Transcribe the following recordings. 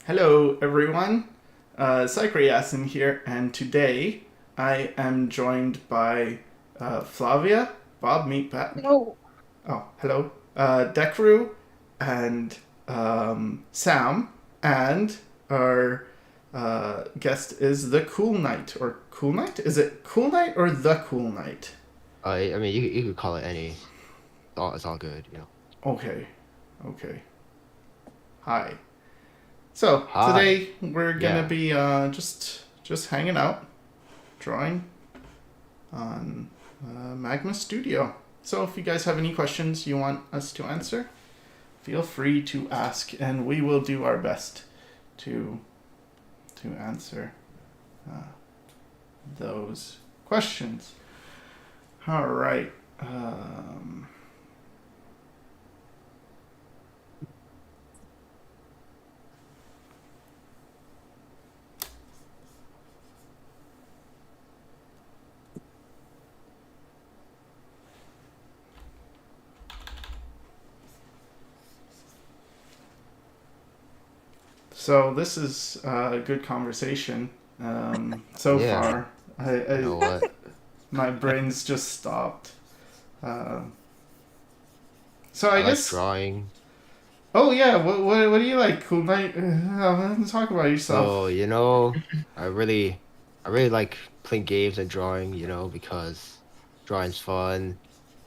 Hello, everyone. Sycra in here, and today I am joined by Flavia, Bob, meet Pat. No. Oh, hello. Dekru, and Sam, and our guest is the Cool Knight, or Cool Knight? Is it Cool Knight or the Cool Knight? I mean, you could call it any. It's all good. Okay, okay. Hi. So Hi. today we're gonna Yeah. be just hanging out, drawing on Magma Studio. So if you guys have any questions you want us to answer, feel free to ask, and we will do our best to answer those questions. All right. So this is a good conversation so Yeah. far. You know what? My brain's just stopped. Uh, so I I like guess. drawing. Oh yeah, what do you like, Cool Knight? Talk about yourself. So, I really like playing games and drawing, because drawing's fun.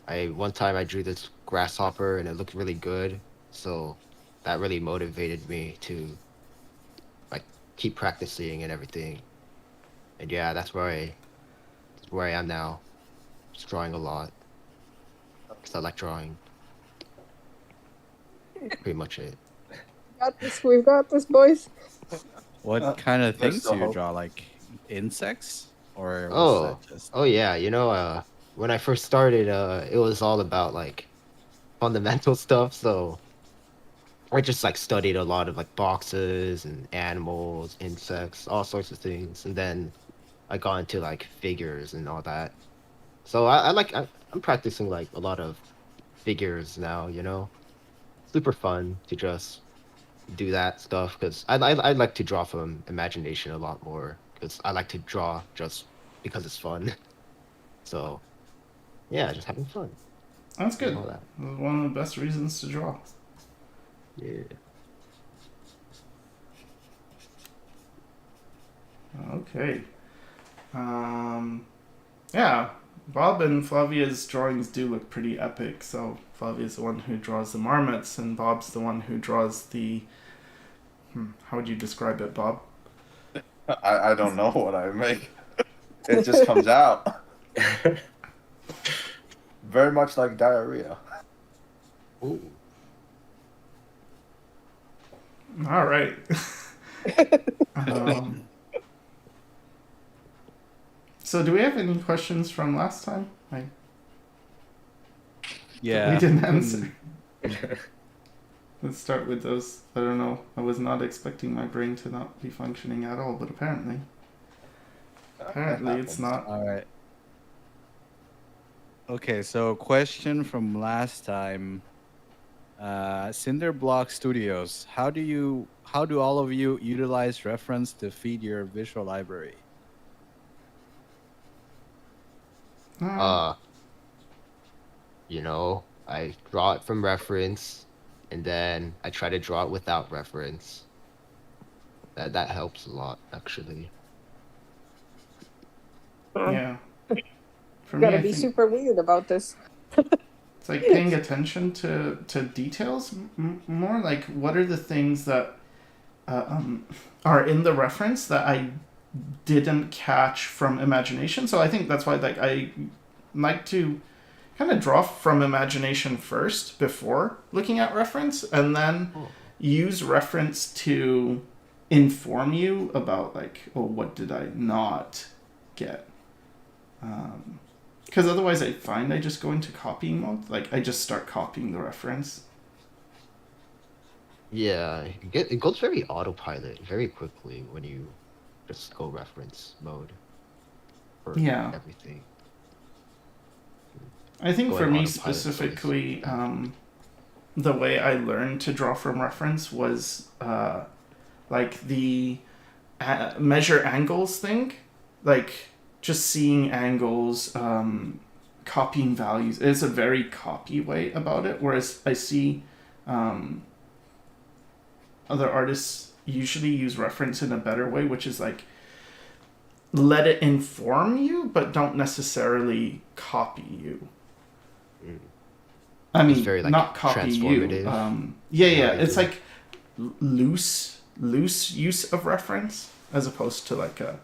One time I drew this grasshopper and it looked really good. So that really motivated me to like keep practicing and everything. And yeah, that's where I am now. Just drawing a lot. Because I like drawing. Pretty much it. Got this. We've got this, boys. What kind of There's things still do you hope. draw? Like insects? Or was that Oh, just oh yeah. When I first started, it was all about like fundamental stuff. So I just like studied a lot of like boxes and animals, insects, all sorts of things, and then I got into like figures and all that. So I'm practicing like a lot of figures now. Super fun to just do that stuff because I like to draw from imagination a lot more because I like to draw just because it's fun. So yeah, just having fun That's doing good. all that. One of the best reasons to draw. Yeah. Okay. Um, yeah, Bob and Flavia's drawings do look pretty epic. So Flavia's the one who draws the marmots, and Bob's the one who draws the. How would you describe it, Bob? I don't know what I make. It just comes out. Very much like diarrhea. Ooh. All right. um, so do we have any questions from last time? yeah? We didn't answer. Let's start with those. I don't know. I was not expecting my brain to not be functioning at all, but apparently it's not. All right. Okay, so question from last time. Cinderblock Studios. How do all of you utilize reference to feed your visual library? Uh, Uh, I draw it from reference, and then I try to draw it without reference. That helps a lot, actually. yeah. For me, Gotta I be think super weird about this. it's like paying attention to details more. Like, what are the things that are in the reference that I didn't catch from imagination? So I think that's why I like to kind of draw from imagination first before looking at reference, and then Oh. use reference to inform you about like, oh, what did I not get? Because otherwise, I find I just go into copying mode. Like, I just start copying the reference. Yeah, it goes very autopilot very quickly when you just go reference mode for Yeah, everything. I think for Going me autopilot is always specifically, bad. the way I learned to draw from reference was like the measure angles thing, like just seeing angles, copying values is a very copy way about it. Whereas I see other artists usually use reference in a better way, which is like let it inform you, but don't necessarily copy you. I mean, very, like, not copy you. transformative. Yeah, they it's do. like loose use of reference as opposed to like a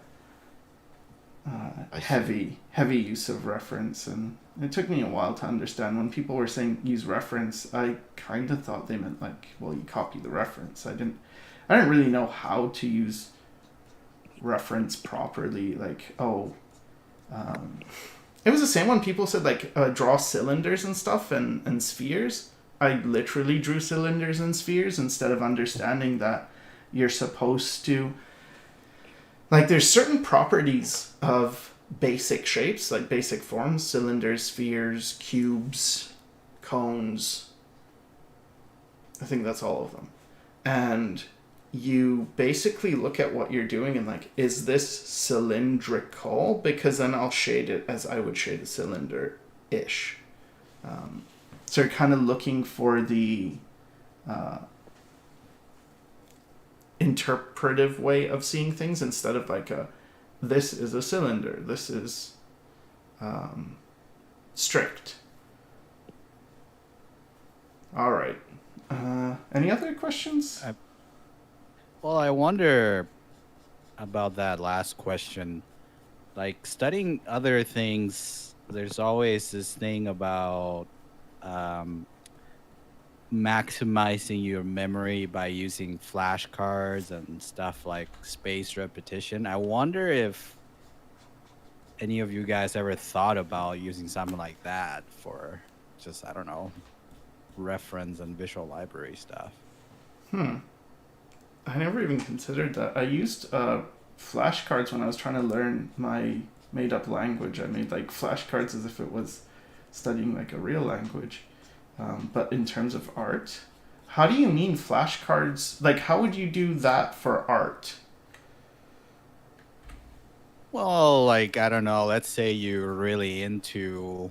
I see. heavy use of reference. And it took me a while to understand when people were saying use reference. I kind of thought they meant like, well, you copy the reference. I didn't really know how to use reference properly. Like, it was the same when people said like draw cylinders and stuff and spheres. I literally drew cylinders and spheres instead of understanding that you're supposed to, like, there's certain properties of basic shapes, like basic forms, cylinders, spheres, cubes, cones. I think that's all of them. And you basically look at what you're doing and like, is this cylindrical? Because then I'll shade it as I would shade a cylinder-ish. So you're kind of looking for the interpretive way of seeing things instead of like this is a cylinder, this is strict. All right. Any other questions? Well, I wonder about that last question. Like studying other things, there's always this thing about maximizing your memory by using flashcards and stuff like spaced repetition. I wonder if any of you guys ever thought about using something like that for just, I don't know, reference and visual library stuff. I never even considered that. I used flashcards when I was trying to learn my made-up language. I made like flashcards as if it was studying like a real language. But in terms of art, how do you mean flashcards? Like, how would you do that for art? Well, like, I don't know, let's say you're really into,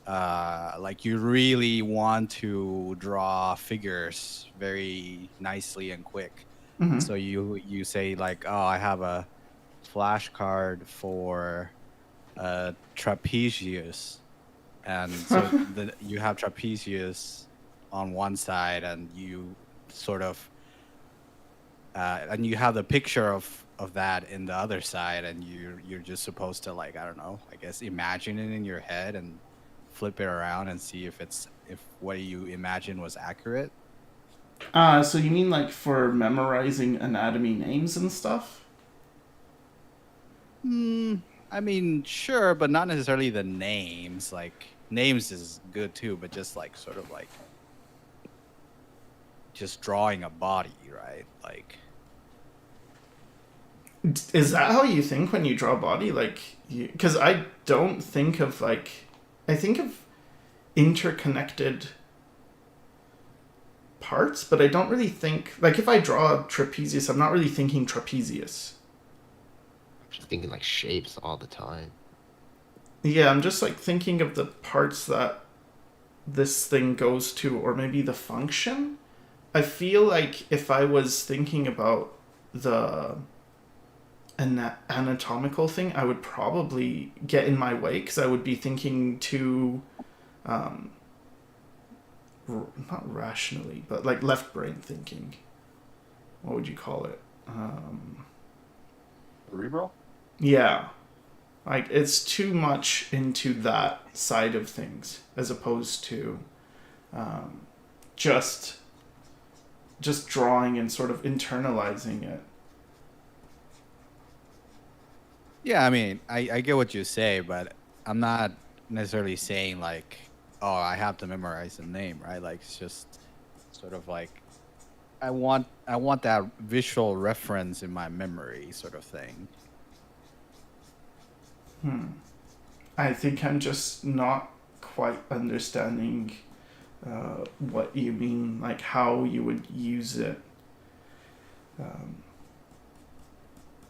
like, you really want to draw figures very nicely and quick. Mm-hmm. So you say, like, oh, I have a flashcard for trapezius. And so you have trapezius on one side, and you sort of, and you have the picture of that in the other side, and you're just supposed to, like, I don't know, I guess imagine it in your head and flip it around and see if what you imagine was accurate. So you mean like for memorizing anatomy names and stuff? I mean, sure, but not necessarily the names. Like, names is good too, but just like sort of like just drawing a body, right? Like, is that how you think when you draw a body? Like, because I don't think of like, I think of interconnected parts, but I don't really think, like, if I draw a trapezius, I'm not really thinking trapezius. I'm just thinking like shapes all the time. Yeah, I'm just like thinking of the parts that this thing goes to, or maybe the function. I feel like if I was thinking about the anatomical thing, I would probably get in my way because I would be thinking too, not rationally, but like left brain thinking. What would you call it? Cerebral? Yeah. Like, it's too much into that side of things as opposed to just drawing and sort of internalizing it. yeah, I mean, I get what you say, but I'm not necessarily saying like, oh, I have to memorize the name, right? Like, it's just sort of like, I want that visual reference in my memory, sort of thing. I think I'm just not quite understanding what you mean, like how you would use it.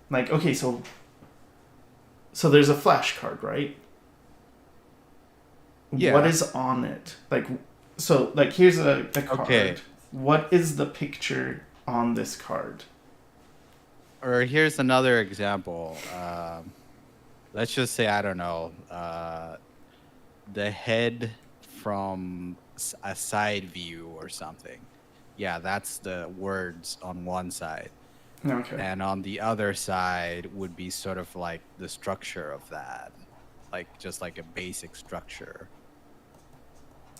Like, okay, so there's a flashcard, right? Yeah. What is on it? Like, so like here's a card. Okay. What is the picture on this card? Or here's another example. Let's just say, I don't know, the head from a side view or something. Yeah, that's the words on one side. Okay. And on the other side would be sort of like the structure of that. Like just like a basic structure.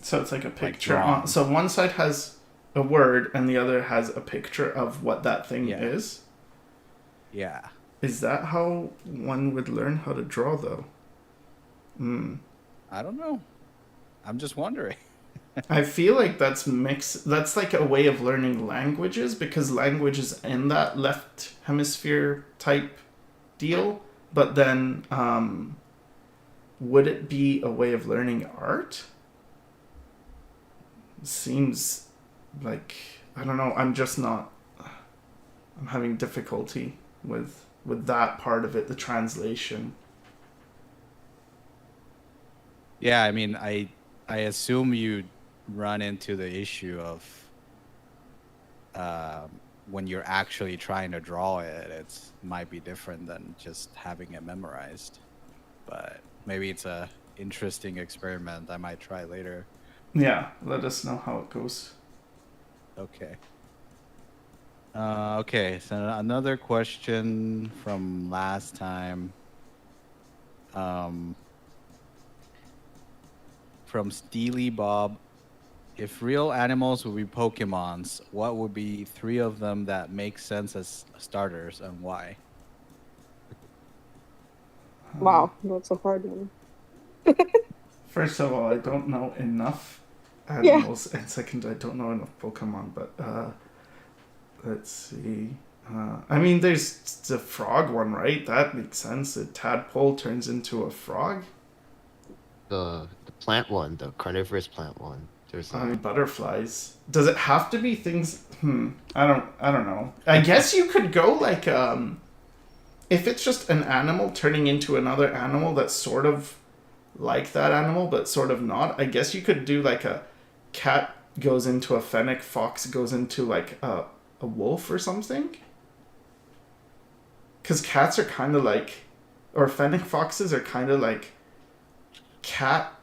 So it's like a Like picture drawn. on. So one side has a word and the other has a picture of what that thing Yeah. is. Yeah. Is that how one would learn how to draw, though? I don't know. I'm just wondering. I feel like that's mixed. That's like a way of learning languages, because language is in that left hemisphere type deal. But then, would it be a way of learning art? Seems like, I don't know. I'm just not. I'm having difficulty with that part of it, the translation. Yeah, I mean, I assume you run into the issue of when you're actually trying to draw it, it's might be different than just having it memorized. But maybe it's a interesting experiment I might try later. Yeah, let us know how it goes. Okay. Okay, so another question from last time. From Steely Bob. If real animals would be Pokemons, what would be 3 of them that make sense as starters and why? Wow, that's a hard one. First of all, I don't know enough animals, and second, I don't know enough Pokemon. But let's see. I mean, there's the frog one, right? That makes sense. A tadpole turns into a frog. The plant one, the carnivorous plant one. There's I mean, butterflies. Does it have to be things? I don't know. I guess you could go like if it's just an animal turning into another animal that's sort of like that animal but sort of not. I guess you could do like a cat goes into a fennec, fox goes into like a wolf or something. Because cats are kind of like, or fennec foxes are kind of like cat,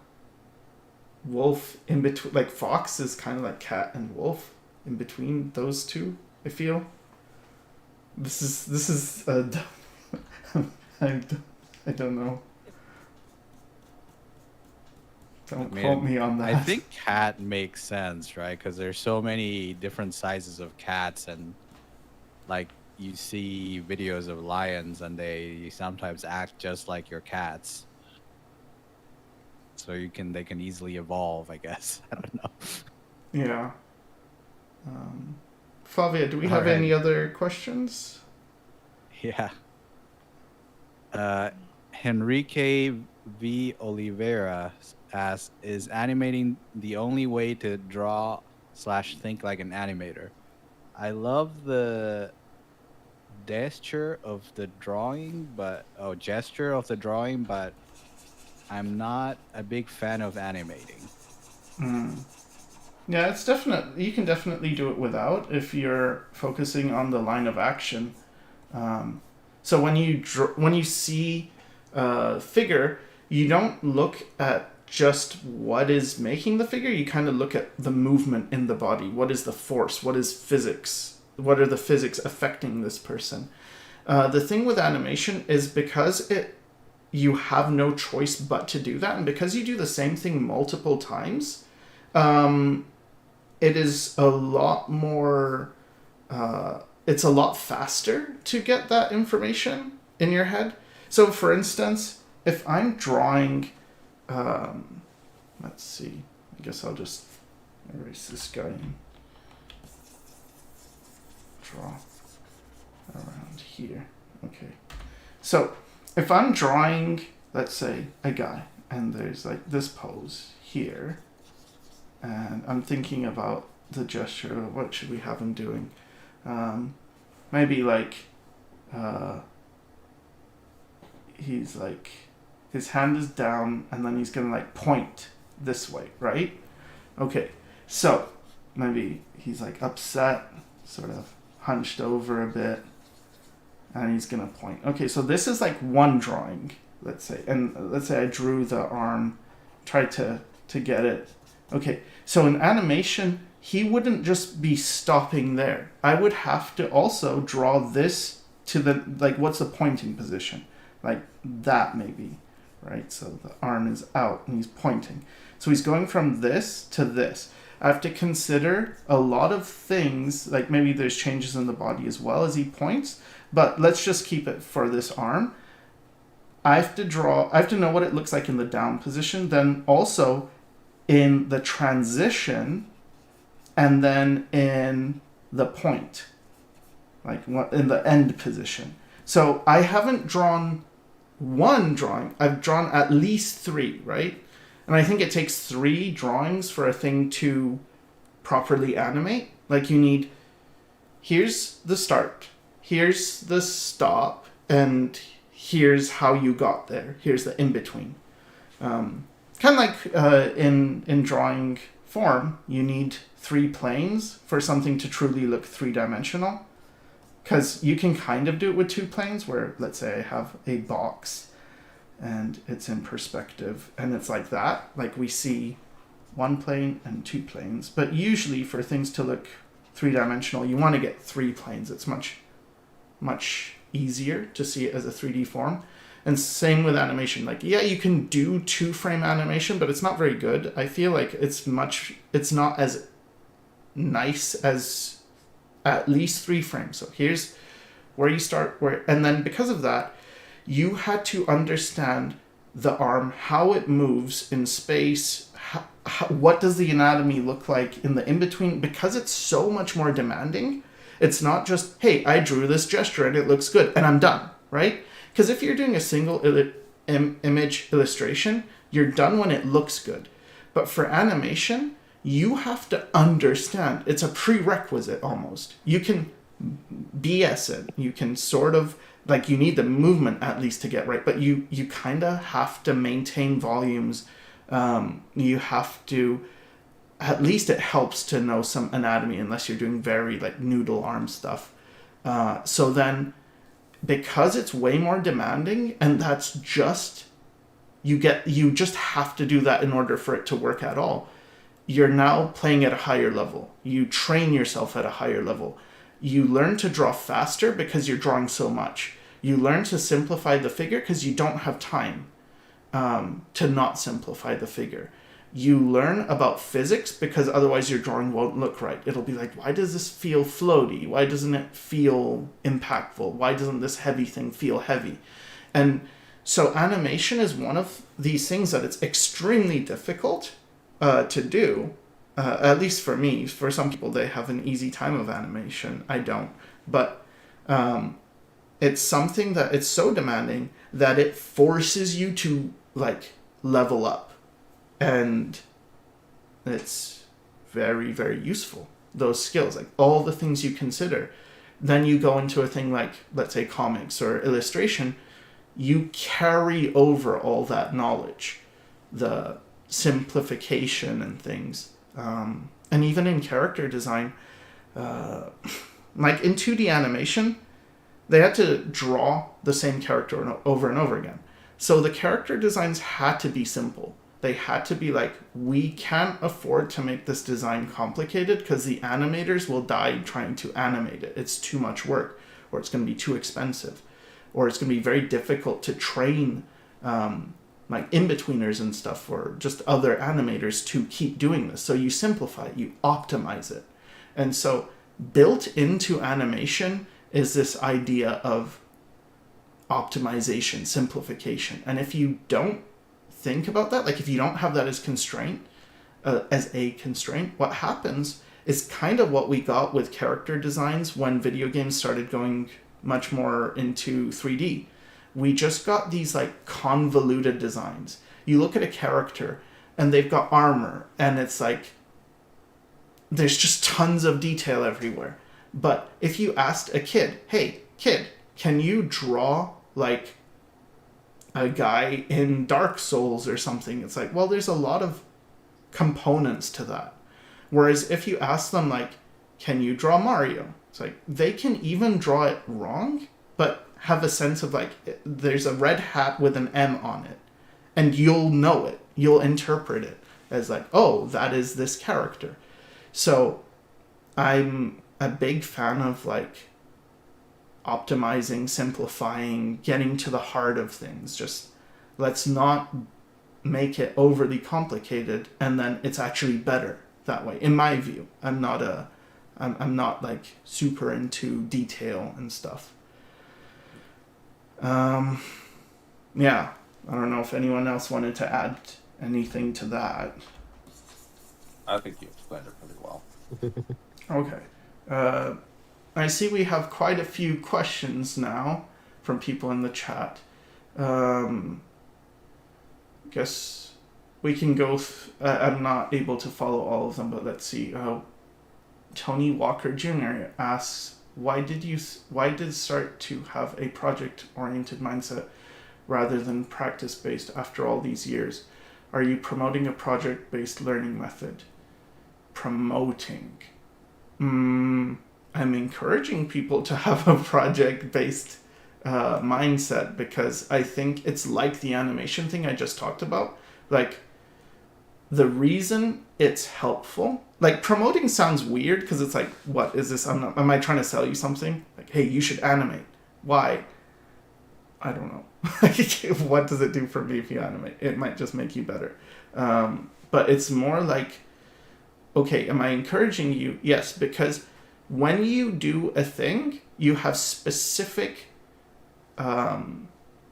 wolf in between. Like fox is kind of like cat and wolf in between those two. I feel. This is I don't know. Don't quote me on that. I think cat makes sense, right? Because there's so many different sizes of cats, and like you see videos of lions, and they sometimes act just like your cats. So they can easily evolve, I guess. I don't know. Yeah. Flavia, do we have any other questions? Yeah. Henrique V. Oliveira asks, is animating the only way to draw / think like an animator? I love the gesture of the drawing, but I'm not a big fan of animating. Yeah, it's definitely, you can definitely do it without if you're focusing on the line of action. So when you see a figure, you don't look at just what is making the figure. You kind of look at the movement in the body. What is the force? What is physics? What are the physics affecting this person? The thing with animation is because you have no choice but to do that, and because you do the same thing multiple times, it is a lot more. It's a lot faster to get that information in your head. So, for instance, if I'm drawing, let's see. I guess I'll just erase this guy and draw around here. Okay. So, if I'm drawing, let's say, a guy, and there's like this pose here, and I'm thinking about the gesture, what should we have him doing? maybe like he's like his hand is down and then he's gonna like point this way, right? Okay, so maybe he's like upset, sort of hunched over a bit, and he's gonna point. Okay, so this is like one drawing, let's say, and let's say I drew the arm, tried to get it. Okay, so in animation, he wouldn't just be stopping there. I would have to also draw this to the, like, what's the pointing position? Like that maybe, right? So the arm is out and he's pointing. So he's going from this to this. I have to consider a lot of things, like maybe there's changes in the body as well as he points, but let's just keep it for this arm. I have to know what it looks like in the down position, then also in the transition, and then in the point, like in the end position. So I haven't drawn one drawing, I've drawn at least three, right? And I think it takes 3 drawings for a thing to properly animate. Like you need, here's the start, here's the stop, and here's how you got there. Here's the in-between. Kind of like in drawing form, you need 3 planes for something to truly look 3-dimensional. Because you can kind of do it with 2 planes, where let's say I have a box and it's in perspective and it's like that. Like we see 1 plane and 2 planes. But usually for things to look 3-dimensional, you want to get 3 planes. It's much easier to see it as a 3D form. And same with animation. Like, yeah, you can do 2-frame animation, but it's not very good. I feel like it's not as nice as at least 3 frames. So here's where you start, and then because of that, you had to understand the arm, how it moves in space, what does the anatomy look like in the in-between, because it's so much more demanding. It's not just, hey, I drew this gesture and it looks good and I'm done, right? Because if you're doing a single image illustration, you're done when it looks good. But for animation, you have to understand. It's a prerequisite almost. You can BS it. You can sort of, like, you need the movement at least to get right, but you kind of have to maintain volumes. You have to, at least it helps to know some anatomy unless you're doing very like noodle arm stuff. So then, because it's way more demanding, and that's just, you just have to do that in order for it to work at all. You're now playing at a higher level. You train yourself at a higher level. You learn to draw faster because you're drawing so much. You learn to simplify the figure because you don't have time to not simplify the figure. You learn about physics because otherwise your drawing won't look right. It'll be like, why does this feel floaty? Why doesn't it feel impactful? Why doesn't this heavy thing feel heavy? And so animation is one of these things that it's extremely difficult to do, at least for me. For some people, they have an easy time of animation. I don't. But it's something that it's so demanding that it forces you to like level up. And it's very, very useful, those skills, like all the things you consider. Then you go into a thing like, let's say, comics or illustration, you carry over all that knowledge, the simplification and things. And even in character design, like in 2D animation, they had to draw the same character over and over again. So the character designs had to be simple. They had to be like, we can't afford to make this design complicated because the animators will die trying to animate it. It's too much work, or it's going to be too expensive, or it's going to be very difficult to train like in-betweeners and stuff, or just other animators to keep doing this. So you simplify it, you optimize it. And so built into animation is this idea of optimization, simplification. And if you don't think about that, like if you don't have that as a constraint, what happens is kind of what we got with character designs when video games started going much more into 3D. We just got these like convoluted designs. You look at a character and they've got armor and it's like there's just tons of detail everywhere. But if you asked a kid, hey, kid, can you draw like a guy in Dark Souls or something? It's like, well, there's a lot of components to that. Whereas if you ask them, like, can you draw Mario? It's like, they can even draw it wrong, but have a sense of, like, there's a red hat with an M on it. And you'll know it. You'll interpret it as, like, oh, that is this character. So I'm a big fan of, like, optimizing, simplifying, getting to the heart of things. Just let's not make it overly complicated, and then it's actually better that way. In my view, I'm not like super into detail and stuff. Yeah, I don't know if anyone else wanted to add anything to that. I think you explained it pretty well. Okay. I see we have quite a few questions now from people in the chat. Guess we can go. I'm not able to follow all of them, but let's see. Tony Walker Jr. asks, why did start to have a project-oriented mindset rather than practice-based after all these years? Are you promoting a project-based learning method? Promoting. I'm encouraging people to have a project-based mindset, because I think it's like the animation thing I just talked about. Like, the reason it's helpful, like, promoting sounds weird because it's like, what is this? Am I trying to sell you something? Like, hey, you should animate. Why? I don't know. What does it do for me if you animate? It might just make you better. But it's more like, okay, am I encouraging you? Yes, because when you do a thing, you have specific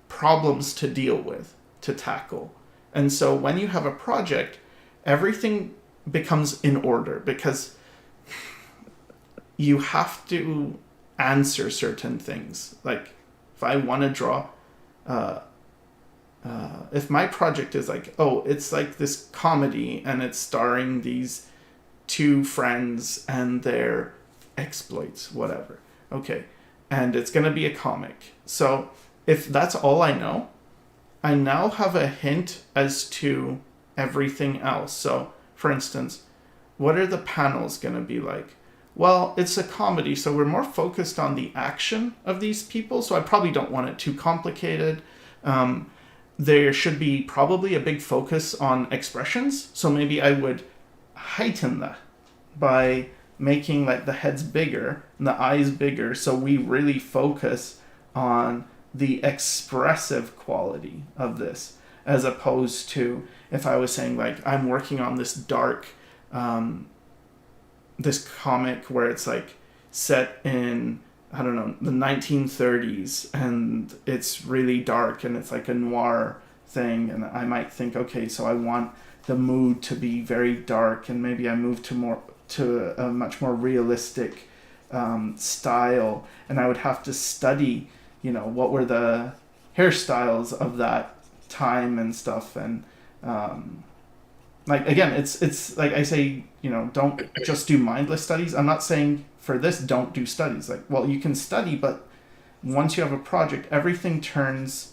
problems to deal with, to tackle. And so when you have a project, everything becomes in order, because you have to answer certain things. Like, if I want to draw, if my project is like, oh, it's like this comedy and it's starring these two friends and their exploits, whatever. Okay. And it's going to be a comic. So if that's all I know, I now have a hint as to everything else. So, for instance, what are the panels going to be like? Well, it's a comedy, so we're more focused on the action of these people, so I probably don't want it too complicated. There should be probably a big focus on expressions, so maybe I would heighten that by making, like, the heads bigger and the eyes bigger, so we really focus on the expressive quality of this, as opposed to if I was saying, like, I'm working on this dark, this comic where it's like set in, I don't know, the 1930s, and it's really dark and it's like a noir thing, and I might think, okay, so I want the mood to be very dark, and maybe I move to a much more realistic style, and I would have to study, what were the hairstyles of that time and stuff, and like, again, it's like I say, don't just do mindless studies. I'm not saying for this don't do studies. Like, well, you can study, but once you have a project, everything turns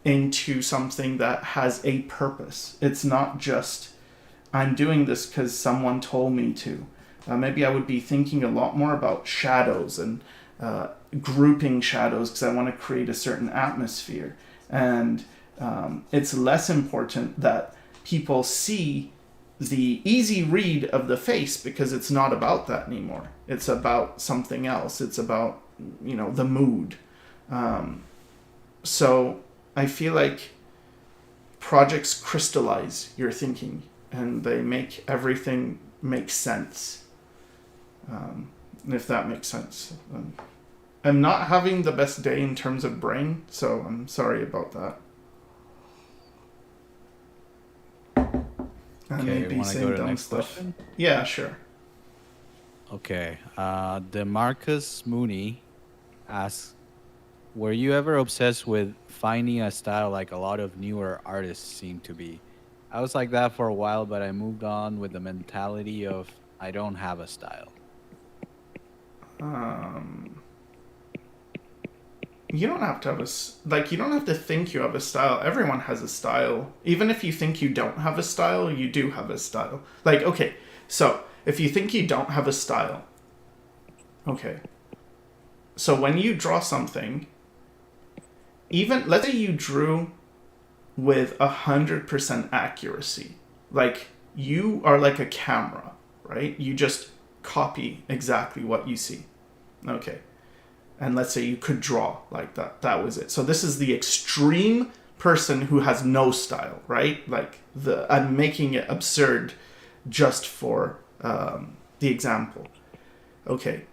into something that has a purpose. It's not just, I'm doing this because someone told me to. Maybe I would be thinking a lot more about shadows and grouping shadows because I want to create a certain atmosphere. And it's less important that people see the easy read of the face, because it's not about that anymore. It's about something else. It's about, the mood. So I feel like projects crystallize your thinking, and they make everything make sense. If that makes sense. I'm not having the best day in terms of brain, so I'm sorry about that. I may Okay, be want to saying go to the dumb next stuff. question? Yeah, sure. Okay. DeMarcus Mooney asks, were you ever obsessed with finding a style like a lot of newer artists seem to be? I was like that for a while, but I moved on with the mentality of I don't have a style. You don't have to have you don't have to think you have a style. Everyone has a style. Even if you think you don't have a style, you do have a style. Like, okay, so if you think you don't have a style, okay, so when you draw something, even, let's say you drew with 100% accuracy, like you are like a camera, right? You just copy exactly what you see. Okay. And let's say you could draw like that. That was it. So this is the extreme person who has no style, right? Like I'm making it absurd just for the example. Okay,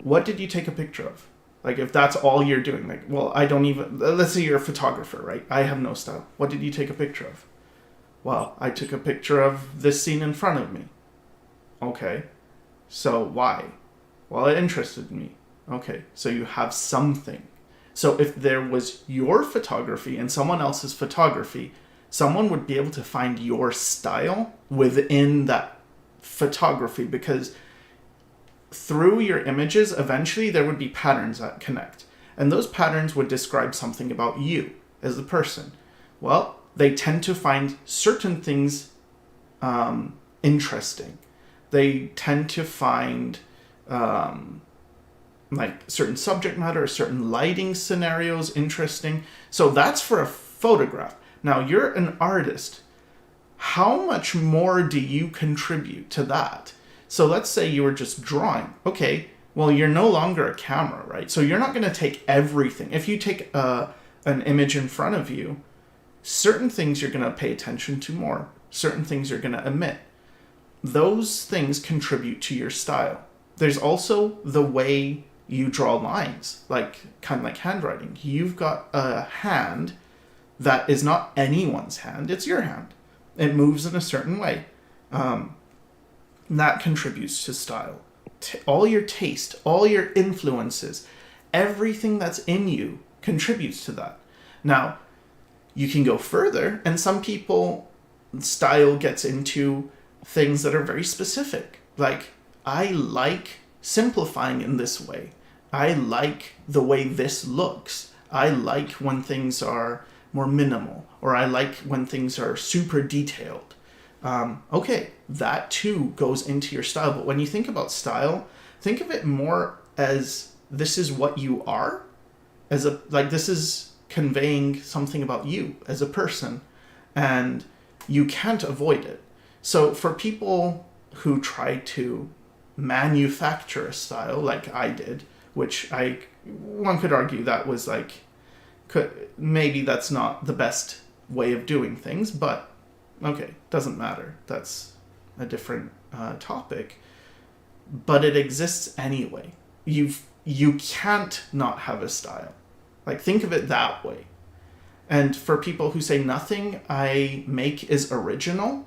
what did you take a picture of? Like if that's all you're doing, like, well, I don't even, let's say you're a photographer, right? I have no style. What did you take a picture of? Well, I took a picture of this scene in front of me. Okay, so why? Well, it interested me. Okay, so you have something. So if there was your photography and someone else's photography, someone would be able to find your style within that photography, because through your images, eventually there would be patterns that connect. And those patterns would describe something about you as a person. Well, they tend to find certain things interesting. They tend to find like certain subject matter, certain lighting scenarios interesting. So that's for a photograph. Now you're an artist. How much more do you contribute to that? So let's say you were just drawing. Okay, well, you're no longer a camera, right? So you're not going to take everything. If you take an image in front of you, certain things you're going to pay attention to more. Certain things you're going to omit. Those things contribute to your style. There's also the way you draw lines, like kind of like handwriting. You've got a hand that is not anyone's hand, it's your hand. It moves in a certain way. That contributes to style. All your taste, all your influences, everything that's in you contributes to that. Now, you can go further, and some people, style gets into things that are very specific. Like, I like simplifying in this way. I like the way this looks. I like when things are more minimal, or I like when things are super detailed. Okay, that too goes into your style. But when you think about style, think of it more as this is what you are, this is conveying something about you as a person, and you can't avoid it. So for people who try to manufacture a style like I did, which one could argue that was maybe that's not the best way of doing things, but okay, doesn't matter. That's a different topic. But it exists anyway. You can't not have a style. Like, think of it that way. And for people who say nothing I make is original,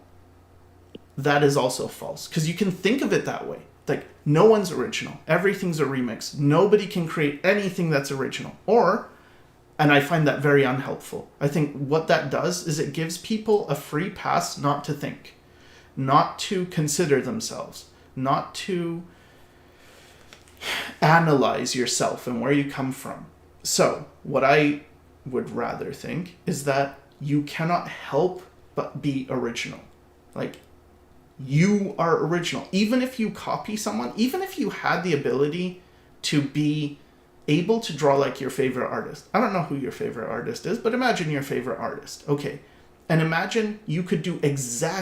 that is also false. Because you can think of it that way. Like, no one's original. Everything's a remix. Nobody can create anything that's original. And I find that very unhelpful. I think what that does is it gives people a free pass not to think, not to consider themselves, not to analyze yourself and where you come from. So, what I would rather think is that you cannot help but be original. Like, you are original. Even if you copy someone, even if you had the ability to be able to draw like your favorite artist. I don't know who your favorite artist is, but imagine your favorite artist. Okay. And imagine you could do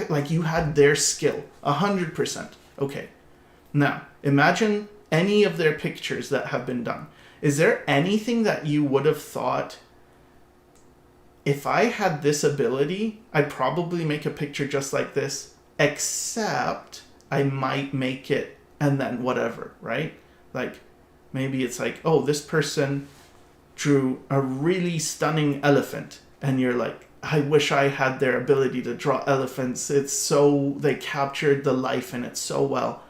like you had their skill, 100%. Okay. Now, imagine any of their pictures that have been done. Is there anything that you would have thought, if I had this ability, I'd probably make a picture just like this, except I might make it and then whatever, right? Like, maybe it's like, oh, this person drew a really stunning elephant. And you're like, I wish I had their ability to draw elephants. They captured the life in it so well.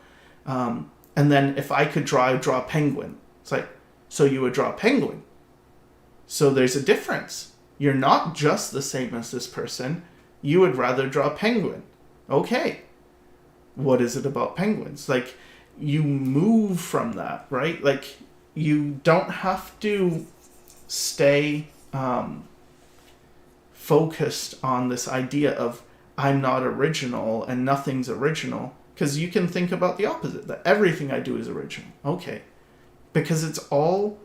And then if I could draw, I'd draw a penguin. It's like, so you would draw a penguin. So there's a difference. You're not just the same as this person. You would rather draw a penguin. Okay. What is it about penguins? Like, you move from that, right? Like you don't have to stay focused on this idea of I'm not original and nothing's original, because you can think about the opposite, that everything I do is original. Okay. Because it's all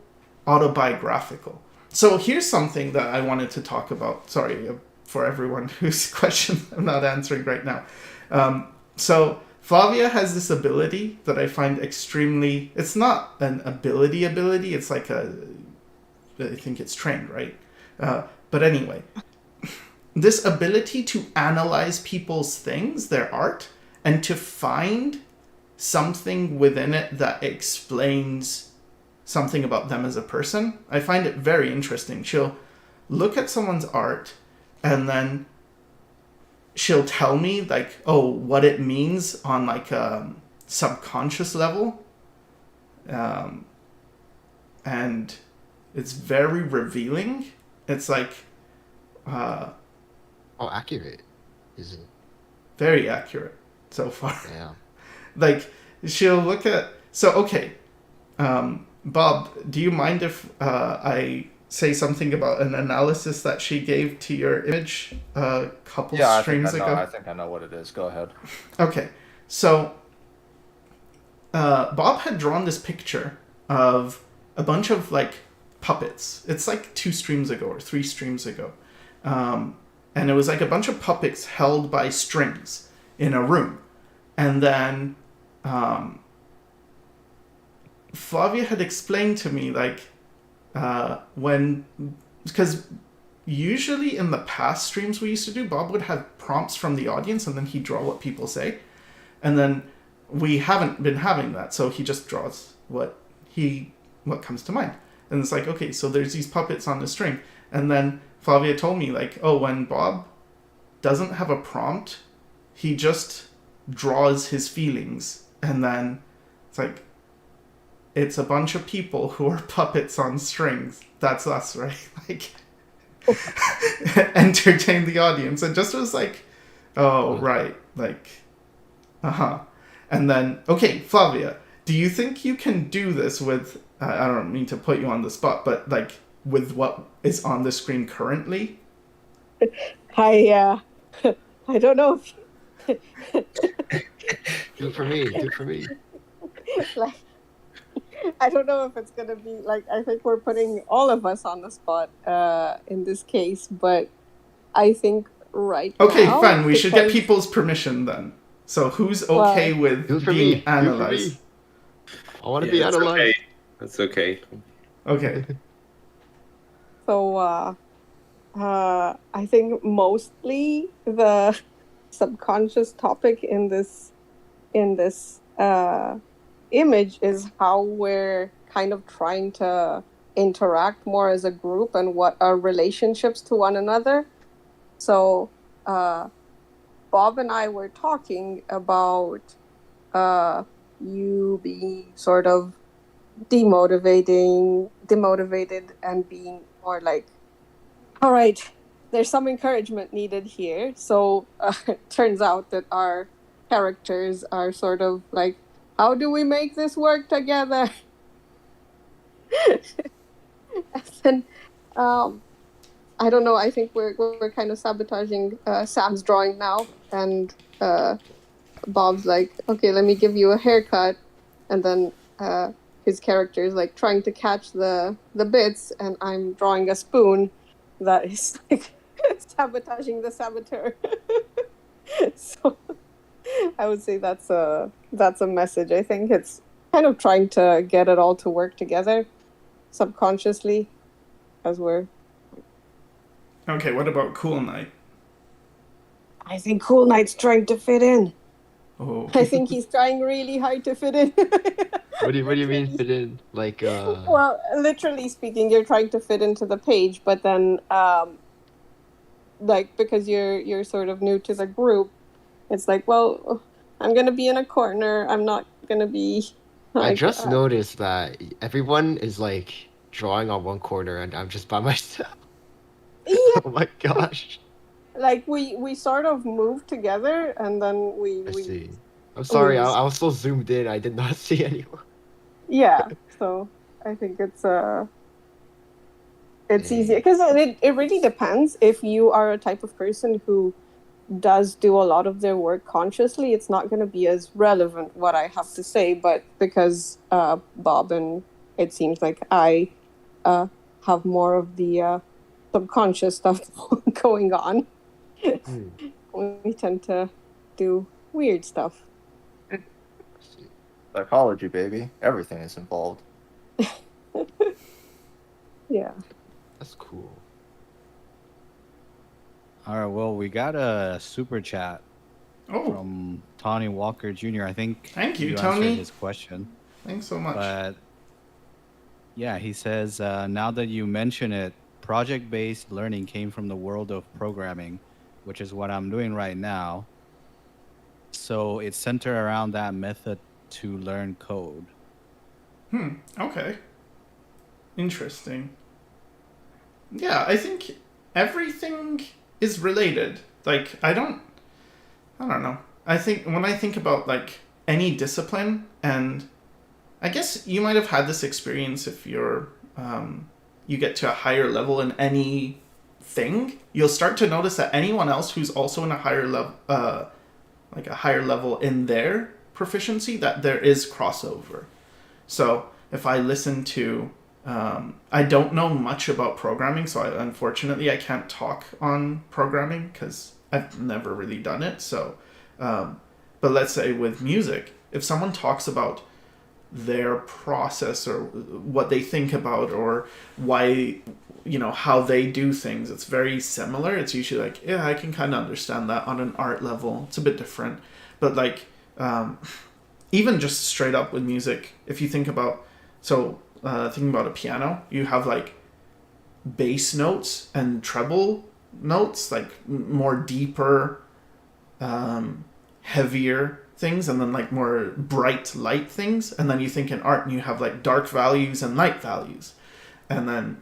autobiographical. So here's something that I wanted to talk about. Sorry for everyone whose question I'm not answering right now. So Flavia has this ability that I find extremely, it's not an ability, it's like I think it's trained, right? But anyway, this ability to analyze people's things, their art, and to find something within it that explains something about them as a person. I find it very interesting. She'll look at someone's art and then she'll tell me like, oh, what it means on like a subconscious level. And it's very revealing. It's like How accurate is it? very accurate so far. Yeah. Like she'll look at, so okay, Bob, do you mind if I say something about an analysis that she gave to your image a couple streams ago? I think I know what it is. Go ahead. Okay, so Bob had drawn this picture of a bunch of like puppets. It's like 2 streams ago or 3 streams ago. And it was like a bunch of puppets held by strings in a room. And then Flavia had explained to me like because usually in the past streams we used to do, Bob would have prompts from the audience and then he'd draw what people say. And then we haven't been having that, so he just draws what comes to mind. And it's like, okay, so there's these puppets on the string. And then Flavia told me like, oh, when Bob doesn't have a prompt, he just draws his feelings. And then it's like, it's a bunch of people who are puppets on strings. That's us, right? Like, entertain the audience. And just was like, oh, right. Like, uh-huh. And then, okay, Flavia, do you think you can do this with, I don't mean to put you on the spot, but like with what is on the screen currently? I don't know if Do it for me. Do it for me. like I don't know if it's gonna be like, I think we're putting all of us on the spot in this case, but I think Okay, now, fine. We should get because- people's permission then. So who's okay with Do it for being me. Do it for analyzed? me. I want to be That's analyzed. okay. That's okay. Okay. So I think mostly the subconscious topic in this image is how we're kind of trying to interact more as a group and what our relationships to one another. So Bob and I were talking about you being sort of demotivated and being more like, all right, there's some encouragement needed here. So it turns out that our characters are sort of like, how do we make this work together? And then I don't know, I think we're kind of sabotaging Sam's drawing now, and Bob's like, okay, let me give you a haircut, and then his character is like trying to catch the bits, and I'm drawing a spoon that is like sabotaging the saboteur. So I would say that's a message. I think it's kind of trying to get it all to work together subconsciously as we're. Okay, what about Cool Knight? I think Cool Knight's trying to fit in. Oh. I think he's trying really hard to fit in. What do you mean fit in? Like Well, literally speaking, you're trying to fit into the page, but then like, because you're sort of new to the group, it's like, well, I'm gonna be in a corner. I'm not gonna be. Like, I just noticed that everyone is like drawing on one corner and I'm just by myself. Yeah, Oh my gosh. like we sort of move together, and then I see. I'm sorry, Mm, I was so zoomed in, I did not see anyone. yeah, so I think it's easier Dang. because it really depends. If you are a type of person who does do a lot of their work consciously, it's not going to be as relevant what I have to say. But because Bob and it seems like I uh, have more of the subconscious stuff going on, Hmm. we tend to do weird stuff. Let's see. Psychology, baby. Everything is involved. Yeah. That's cool. All right. Well, we got a super chat Oh, from Tony Walker Jr. I think thank you, you answered Tony. his question, Thanks so much. but yeah, he says, now that you mention it, project-based learning came from the world of programming, which is what I'm doing right now. So it's centered around that method to learn code. Okay. Interesting. Yeah, I think everything is related. Like, I don't know. I think when I think about like any discipline, and I guess you might have had this experience if you get to a higher level in any thing, you'll start to notice that anyone else who's also in a higher level, like a higher level in their proficiency, that there is crossover. So if I listen to, I don't know much about programming, so unfortunately I can't talk on programming because I've never really done it. So, but let's say with music, if someone talks about their process or what they think about or why, how they do things, it's very similar. It's usually like, yeah, I can kind of understand that on an art level. It's a bit different, but like, even just straight up with music, if you think about, thinking about a piano, you have like bass notes and treble notes, like more deeper, heavier things, and then like more bright light things. And then you think in art and you have like dark values and light values. And then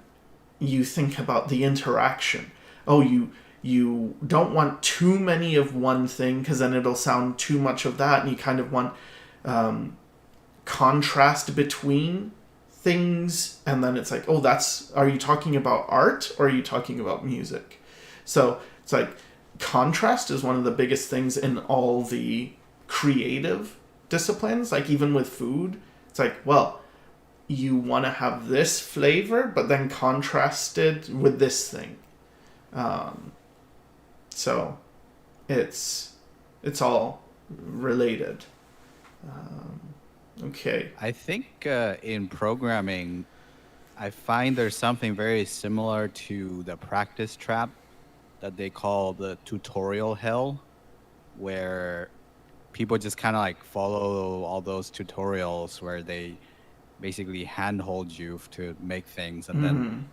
you think about the interaction. Oh, you don't want too many of one thing because then it'll sound too much of that, and you kind of want contrast between things. And then it's like, oh, are you talking about art or are you talking about music? So it's like contrast is one of the biggest things in all the creative disciplines. Like even with food, it's like, well, you want to have this flavor but then contrasted with this thing. So it's all related. Okay. I think in programming, I find there's something very similar to the practice trap that they call the tutorial hell, where people just kind of like follow all those tutorials where they basically handhold you to make things, and then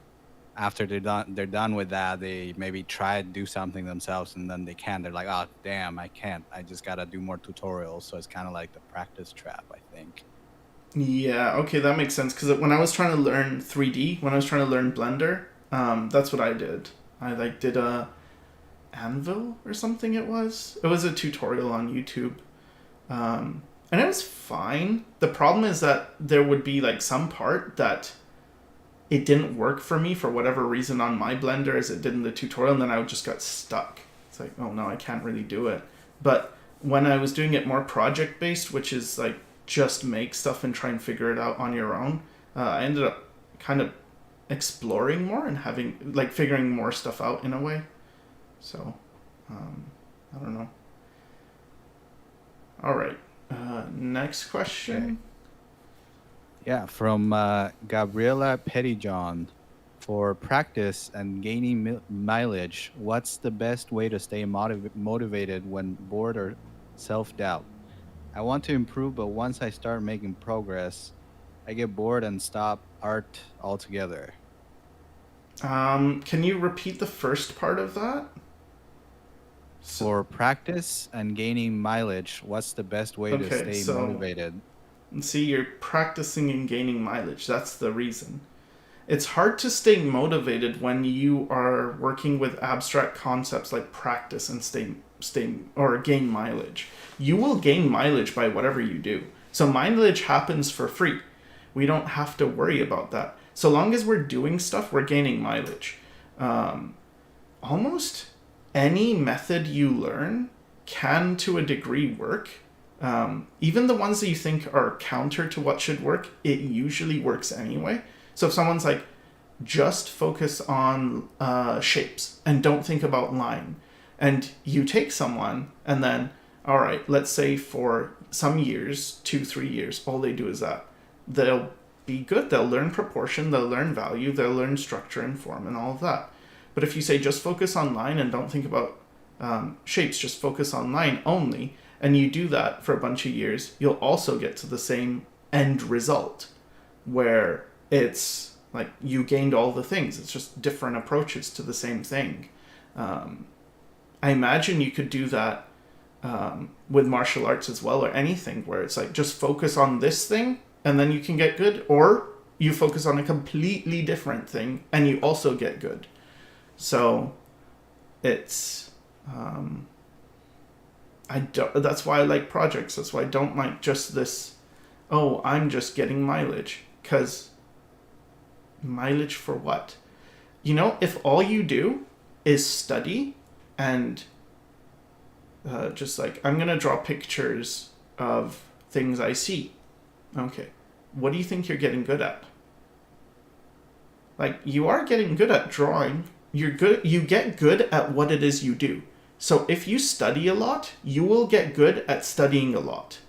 after they're done with that, they maybe try to do something themselves, and then they can't. They're like, oh damn, I can't. I just gotta do more tutorials. So it's kind of like the practice trap, I think. Yeah, okay, that makes sense. Because when I was trying to learn 3D, when I was trying to learn Blender, that's what I did. I like did a Anvil or something. It was a tutorial on YouTube, and it was fine. The problem is that there would be like some part that it didn't work for me for whatever reason on my Blender as it did in the tutorial, and then I just got stuck. It's like, oh no, I can't really do it. But when I was doing it more project based, which is like just make stuff and try and figure it out on your own, I ended up kind of exploring more and having like figuring more stuff out in a way. So I don't know. All right, next question. Okay. Yeah, from Gabriela Pettyjohn. For practice and gaining mileage, what's the best way to stay motivated when bored or self-doubt? I want to improve, but once I start making progress, I get bored and stop art altogether. Can you repeat the first part of that? For practice and gaining mileage, what's the best way to Okay, stay motivated? See, you're practicing and gaining mileage. That's the reason. It's hard to stay motivated when you are working with abstract concepts like practice and gain mileage. You will gain mileage by whatever you do. So mileage happens for free. We don't have to worry about that. So long as we're doing stuff, we're gaining mileage. Almost any method you learn can, to a degree, work. Even the ones that you think are counter to what should work, it usually works anyway. So if someone's like, just focus on shapes and don't think about line, and you take someone and then, all right, let's say for some years, 2-3 years, all they do is that, they'll be good. They'll learn proportion, they'll learn value, they'll learn structure and form and all of that. But if you say just focus on line and don't think about shapes, just focus on line only, and you do that for a bunch of years, you'll also get to the same end result where it's like you gained all the things. It's just different approaches to the same thing. I imagine you could do that with martial arts as well, or anything where it's like just focus on this thing and then you can get good, or you focus on a completely different thing and you also get good. So it's that's why I like projects. That's why I don't like just this, oh, I'm just getting mileage. Because mileage for what? You know, if all you do is study and just like, I'm going to draw pictures of things I see. Okay. What do you think you're getting good at? Like, you are getting good at drawing. You get good at what it is you do. So if you study a lot, you will get good at studying a lot.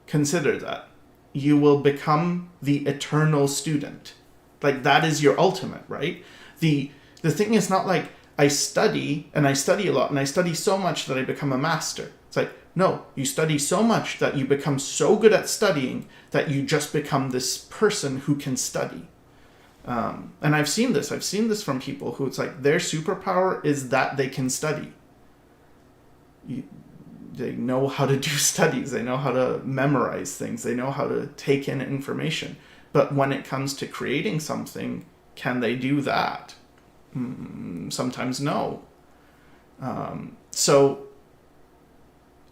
Consider that. You will become the eternal student. Like, that is your ultimate, right? The thing is not like, I study a lot and I study so much that I become a master. It's like, no, you study so much that you become so good at studying that you just become this person who can study. And I've seen this from people who it's like their superpower is that they can study. They know how to do studies. They know how to memorize things. They know how to take in information. But when it comes to creating something, can they do that? Sometimes no. So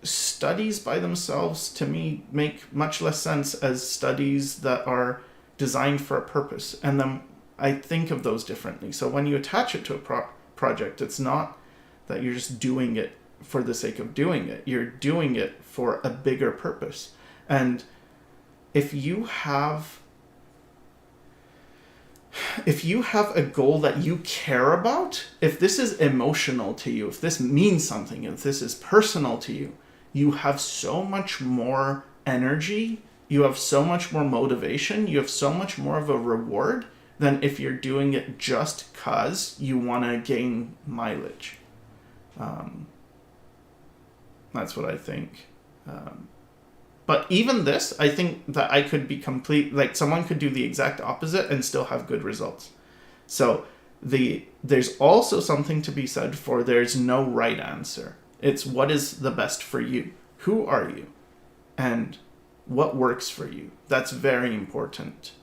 studies by themselves, to me, make much less sense as studies that are designed for a purpose. And then I think of those differently. So when you attach it to a project, it's not that you're just doing it for the sake of doing it. You're doing it for a bigger purpose. And if you have a goal that you care about, if this is emotional to you, if this means something, if this is personal to you, you have so much more energy, you have so much more motivation, you have so much more of a reward than if you're doing it just because you want to gain mileage. That's what I think. But even this, I think that I could be like someone could do the exact opposite and still have good results. So there's also something to be said for there's no right answer. It's what is the best for you. Who are you? And what works for you. That's very important.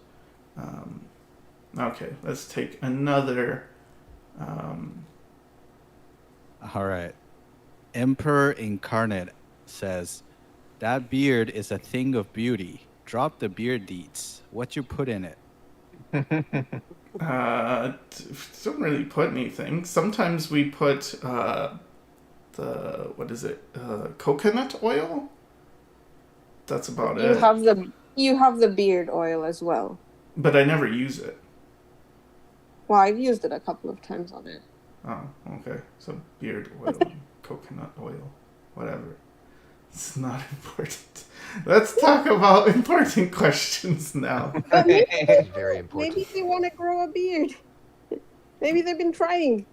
Okay, let's take another. All right. Emperor Incarnate says, that beard is a thing of beauty. Drop the beard deets. What you put in it? Don't really put anything. Sometimes we put coconut oil. That's about it. You have the beard oil as well. But I never use it. Well, I've used it a couple of times on it. Oh, okay. So beard oil, coconut oil, whatever. It's not important. Let's talk about important questions now. Very important. Maybe they want to grow a beard. Maybe they've been trying.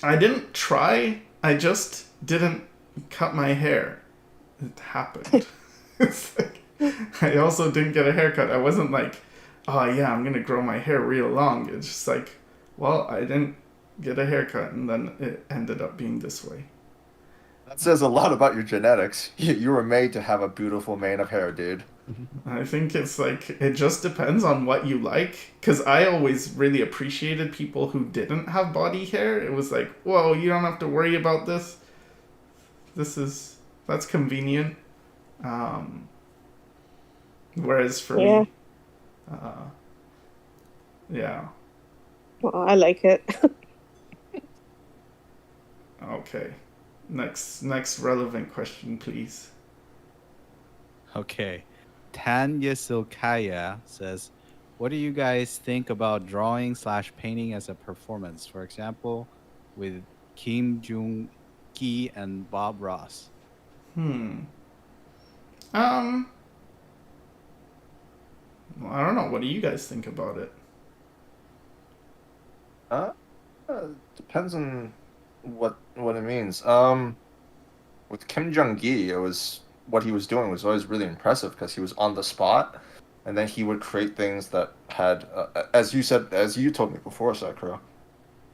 I didn't try. I just didn't cut my hair. It happened. It's like, I also didn't get a haircut. I wasn't like, oh yeah, I'm gonna grow my hair real long. It's just like, well, I didn't get a haircut, and then it ended up being this way. That says a lot about your genetics. You were made to have a beautiful mane of hair, dude. I think it's like, it just depends on what you like. Because I always really appreciated people who didn't have body hair. It was like, whoa, you don't have to worry about this. that's convenient. Whereas for Yeah. me, yeah. Well, I like it. Okay. Next relevant question, please. Okay. Tanya Silkaya says, what do you guys think about drawing slash painting as a performance? For example, with Kim Jong Ki and Bob Ross. Well, I don't know. What do you guys think about it? Uh, depends on what it means. With Kim Jong-gi, it was what he was doing was always really impressive because he was on the spot, and then he would create things that had, as you said, as you told me before, Sakura,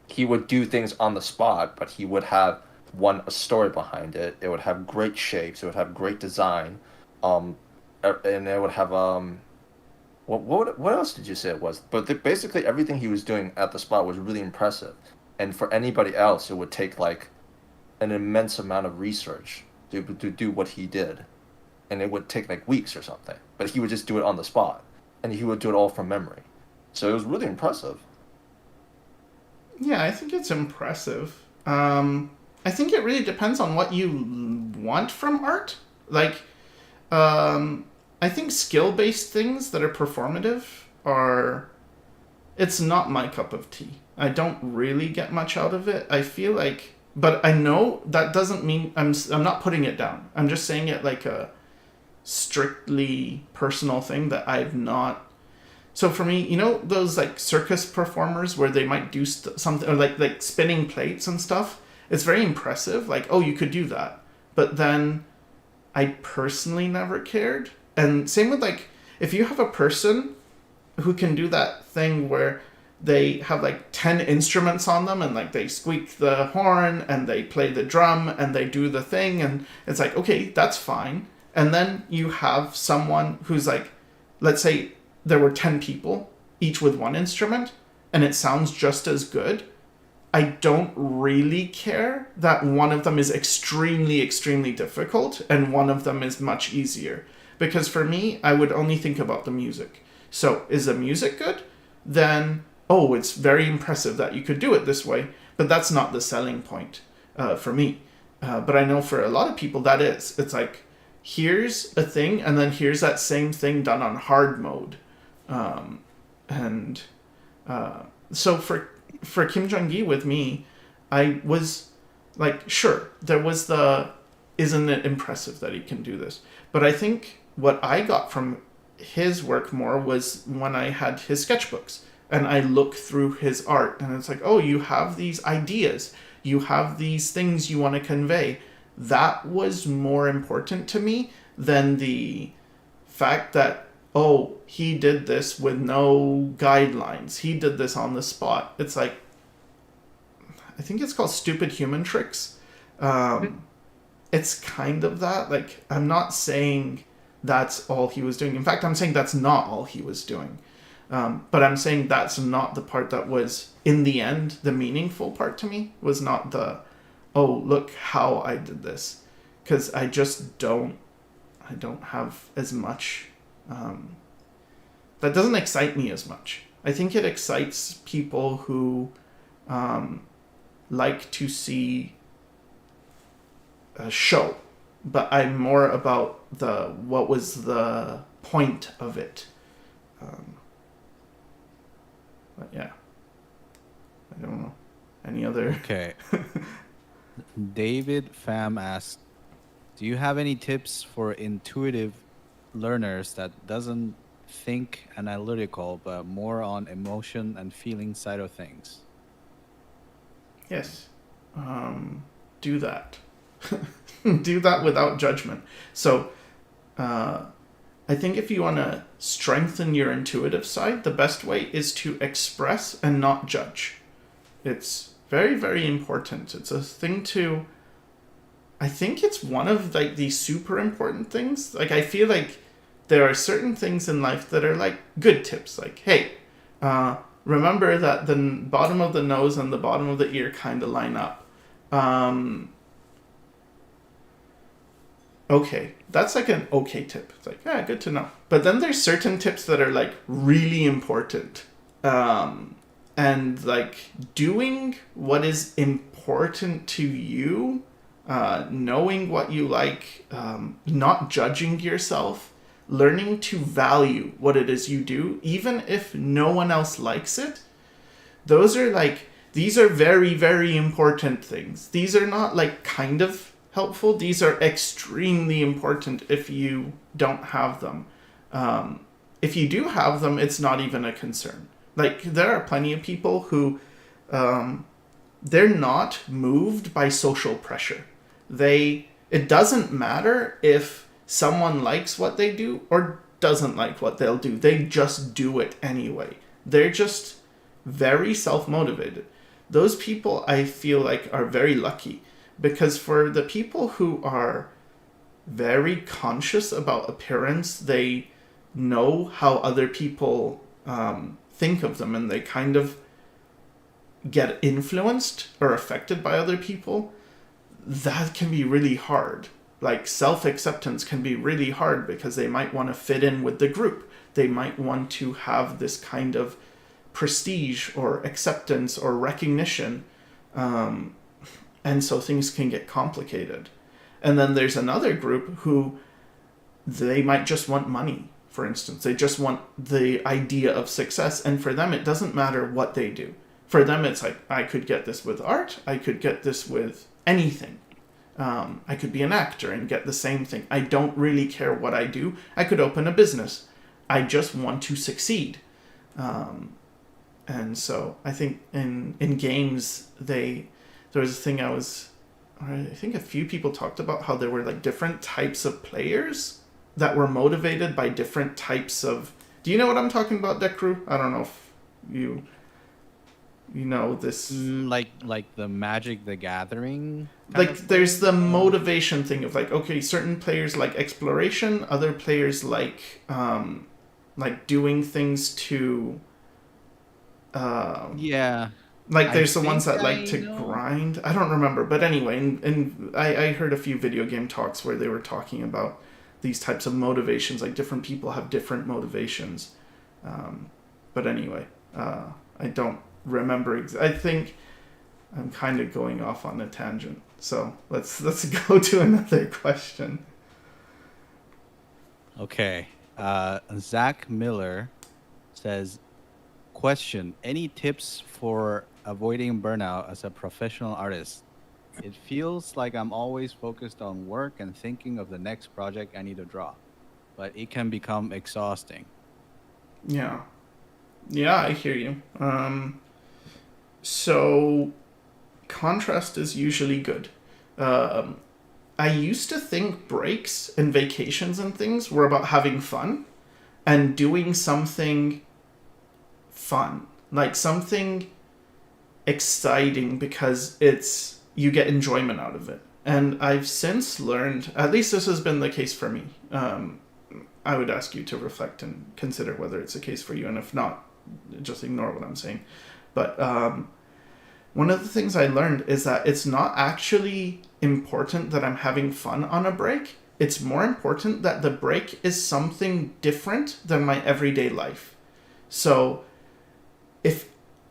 he would do things on the spot, but he would have a story behind it. It would have great shapes. It would have great design, and it would have what else did you say it was? But basically everything he was doing at the spot was really impressive, and for anybody else, it would take like an immense amount of research to do what he did, and it would take like weeks or something. But he would just do it on the spot, and he would do it all from memory. So it was really impressive. Yeah, I think it's impressive. I think it really depends on what you want from art. Like, I think skill-based things that are performative are. It's not my cup of tea. I don't really get much out of it. I feel like, but I know that doesn't mean I'm not putting it down. I'm just saying it like a strictly personal thing that I've not. So for me, you know those like circus performers where they might do something or like spinning plates and stuff. It's very impressive. Like, oh, you could do that, but then I personally never cared. And same with like if you have a person who can do that thing where they have like 10 instruments on them and like they squeak the horn and they play the drum and they do the thing and it's like, okay, that's fine. And then you have someone who's like, let's say there were 10 people, each with one instrument, and it sounds just as good. I don't really care that one of them is extremely, extremely difficult and one of them is much easier. Because for me, I would only think about the music. So, is the music good? Then, oh, it's very impressive that you could do it this way. But that's not the selling point for me. But I know for a lot of people that is. It's like, here's a thing, and then here's that same thing done on hard mode. So for Kim Jong-gi with me, I was like, sure, there was isn't it impressive that he can do this? But I think what I got from his work more was when I had his sketchbooks and I look through his art and it's like, oh, you have these ideas, you have these things you want to convey. That was more important to me than the fact that, oh, he did this with no guidelines. He did this on the spot. It's like, I think it's called stupid human tricks. It's kind of that. Like, I'm not saying that's all he was doing. In fact, I'm saying that's not all he was doing. But I'm saying that's not the part that was, in the end, the meaningful part to me. Was not the, oh, look how I did this. Because I don't have as much, that doesn't excite me as much. I think it excites people who like to see a show, but I'm more about what was the point of it. But yeah, I don't know. Any other? Okay. David Pham asks, do you have any tips for intuitive learners that doesn't think analytical but more on emotion and feeling side of things? Yes. Do that. Do that without judgment. So, I think if you want to strengthen your intuitive side, the best way is to express and not judge. It's very, very important. It's a thing to. I think it's one of like the super important things. Like I feel like there are certain things in life that are like good tips. Like, hey, remember that the bottom of the nose and the bottom of the ear kind of line up. okay, that's like an okay tip. It's like, yeah, good to know. But then there's certain tips that are like really important. And like doing what is important to you, knowing what you like, not judging yourself, learning to value what it is you do, even if no one else likes it. Those are like, these are very, very important things. These are not like kind of helpful. These are extremely important if you don't have them. If you do have them, it's not even a concern. Like, there are plenty of people who, they're not moved by social pressure. It doesn't matter if someone likes what they do or doesn't like what they'll do. They just do it anyway. They're just very self-motivated. Those people, I feel like, are very lucky, because for the people who are very conscious about appearance, they know how other people think of them, and they kind of get influenced or affected by other people. That can be really hard. Like, self-acceptance can be really hard because they might want to fit in with the group. They might want to have this kind of prestige or acceptance or recognition. And so things can get complicated. And then there's another group who, they might just want money, for instance. They just want the idea of success. And for them, it doesn't matter what they do. For them, it's like, I could get this with art. I could get this with anything. I could be an actor and get the same thing. I don't really care what I do. I could open a business. I just want to succeed. And so I think in games, there was a thing I think a few people talked about how there were like different types of players that were motivated by different types of... Do you know what I'm talking about, Dekru? I don't know if you know this. Like the Magic the Gathering? Like, there's the motivation thing of like, okay, certain players like exploration, other players like doing things to... Yeah. Like, there's the ones think that like to grind. I don't remember. But anyway, and I heard a few video game talks where they were talking about these types of motivations. Like, different people have different motivations. But anyway, I don't remember. I think I'm kind of going off on a tangent. So let's go to another question. Okay. Zach Miller says, question, any tips for avoiding burnout as a professional artist? It feels like I'm always focused on work and thinking of the next project I need to draw, but it can become exhausting. Yeah, I hear you. So contrast is usually good. I used to think breaks and vacations and things were about having fun and doing something fun, like something exciting, because you get enjoyment out of it. And I've since learned, at least this has been the case for me. I would ask you to reflect and consider whether it's the case for you, and if not, just ignore what I'm saying. But one of the things I learned is that it's not actually important that I'm having fun on a break. It's more important that the break is something different than my everyday life. So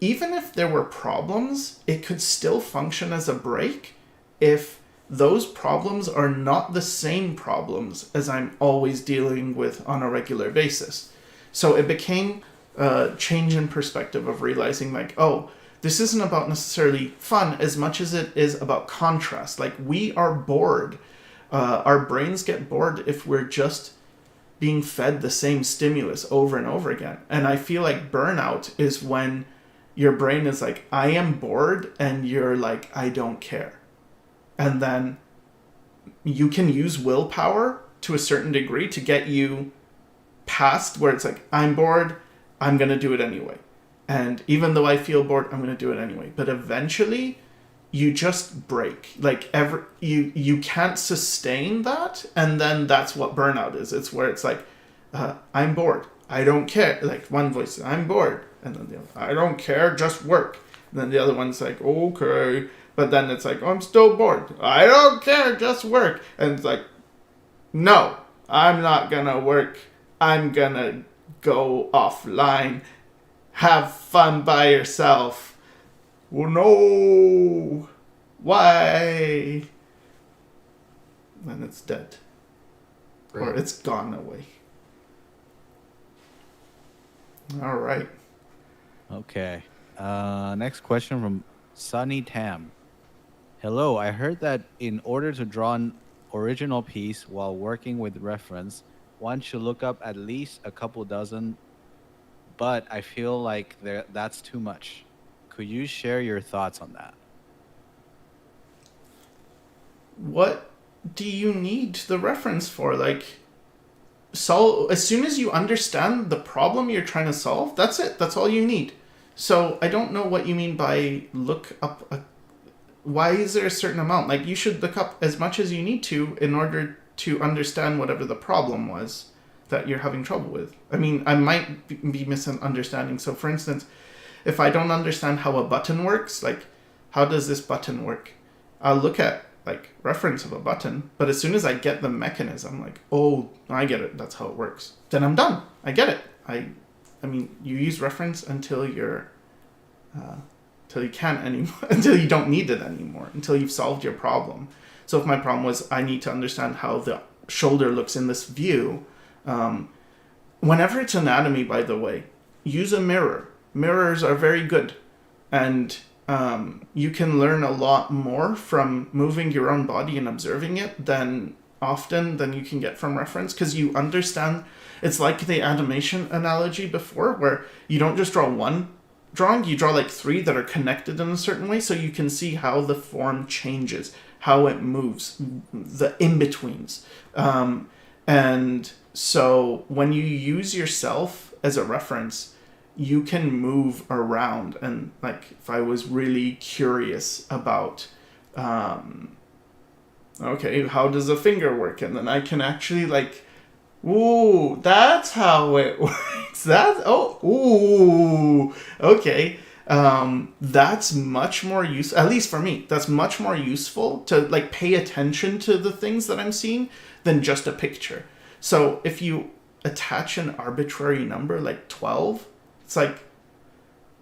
even if there were problems, it could still function as a break if those problems are not the same problems as I'm always dealing with on a regular basis. So it became a change in perspective of realizing like, oh, this isn't about necessarily fun as much as it is about contrast. Like, we are bored. Our brains get bored if we're just being fed the same stimulus over and over again. And I feel like burnout is when your brain is like, I am bored, and you're like, I don't care. And then you can use willpower to a certain degree to get you past where it's like, I'm bored, I'm going to do it anyway. And even though I feel bored, I'm going to do it anyway. But eventually, you just break. Like, you can't sustain that, and then that's what burnout is. It's where it's like, I'm bored, I don't care. Like, one voice, I'm bored. And then the other, I don't care, just work. And then the other one's like, okay. But then it's like, oh, I'm still bored. I don't care, just work. And it's like, no, I'm not gonna work. I'm gonna go offline. Have fun by yourself. Well, no. Why? Then it's dead. Or Right. it's gone away. All right. Okay. Next question from Sunny Tam. Hello, I heard that in order to draw an original piece while working with reference, one should look up at least a couple dozen, but I feel like that's too much. Could you share your thoughts on that? What do you need the reference for? Like, as soon as you understand the problem you're trying to solve, that's it. That's all you need. So I don't know what you mean by look up why is there a certain amount? Like, you should look up as much as you need to in order to understand whatever the problem was that you're having trouble with. I mean, I might be misunderstanding. So, for instance, if I don't understand how a button works, like, how does this button work? I'll look at, like, reference of a button, but as soon as I get the mechanism, like, oh, I get it, that's how it works, then I'm done. I get it. I mean, you use reference until you're until you can't anymore, until you don't need it anymore, until you've solved your problem. So if my problem was I need to understand how the shoulder looks in this view, whenever it's anatomy, by the way, use a mirror. Mirrors are very good, and you can learn a lot more from moving your own body and observing it than you can get from reference, because you understand. It's like the animation analogy before, where you don't just draw one drawing, you draw like three that are connected in a certain way, so you can see how the form changes, how it moves, the in-betweens. And so when you use yourself as a reference, you can move around. And like, if I was really curious about, okay, how does a finger work? And then I can actually like, ooh, that's how it works. Okay. That's much more useful, at least for me, that's much more useful to like pay attention to the things that I'm seeing than just a picture. So if you attach an arbitrary number like 12, it's like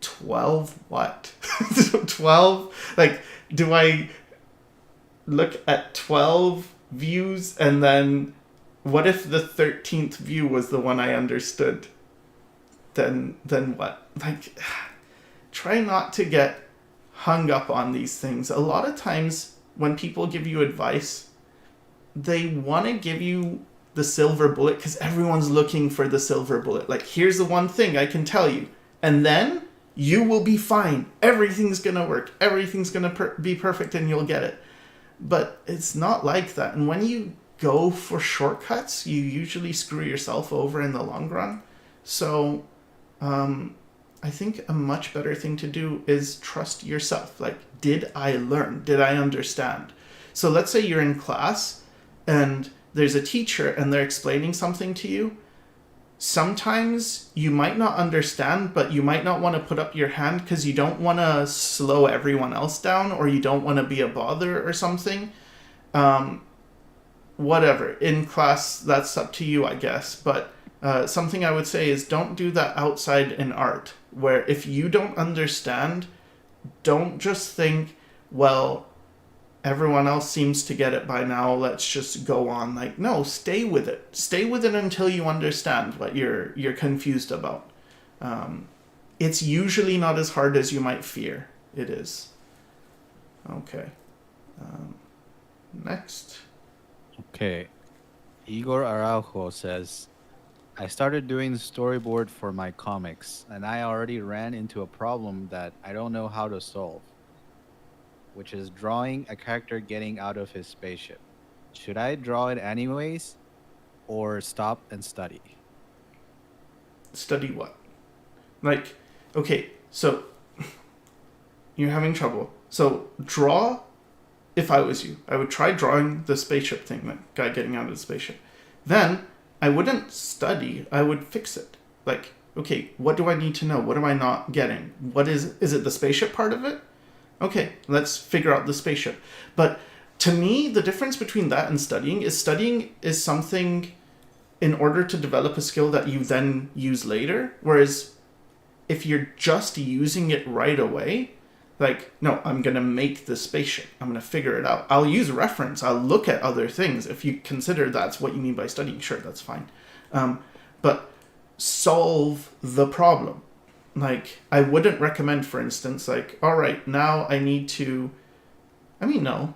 12 what? 12? Like, do I look at 12 views and then what if the 13th view was the one I understood? Then what? Like, try not to get hung up on these things. A lot of times when people give you advice, they want to give you the silver bullet because everyone's looking for the silver bullet. Like, here's the one thing I can tell you. And then you will be fine. Everything's going to work. Everything's going to be perfect and you'll get it. But it's not like that. And when you go for shortcuts, you usually screw yourself over in the long run. So I think a much better thing to do is trust yourself. Like, did I learn? Did I understand? So let's say you're in class and there's a teacher and they're explaining something to you. Sometimes you might not understand, but you might not want to put up your hand because you don't want to slow everyone else down, or you don't want to be a bother or something. Whatever. In class, that's up to you, I guess. But something I would say is don't do that outside in art, where if you don't understand, don't just think, well, everyone else seems to get it by now, let's just go on. Like, no, stay with it. Stay with it until you understand what you're confused about. It's usually not as hard as you might fear. It is. Okay. Next. Okay. Igor Araujo says, I started doing the storyboard for my comics, and I already ran into a problem that I don't know how to solve, which is drawing a character getting out of his spaceship. Should I draw it anyways, or stop and study? Study what? Like, okay, so you're having trouble. So draw, if I was you, I would try drawing the spaceship thing, that guy getting out of the spaceship. Then I wouldn't study, I would fix it. Like, okay, what do I need to know? What am I not getting? Is it the spaceship part of it? Okay, let's figure out the spaceship. But to me, the difference between that and studying is something in order to develop a skill that you then use later. Whereas if you're just using it right away, like, no, I'm going to make this spaceship. I'm going to figure it out. I'll use reference. I'll look at other things. If you consider that's what you mean by studying, sure, that's fine. But solve the problem. Like, I wouldn't recommend, for instance, like, all right, now I need to... I mean, no.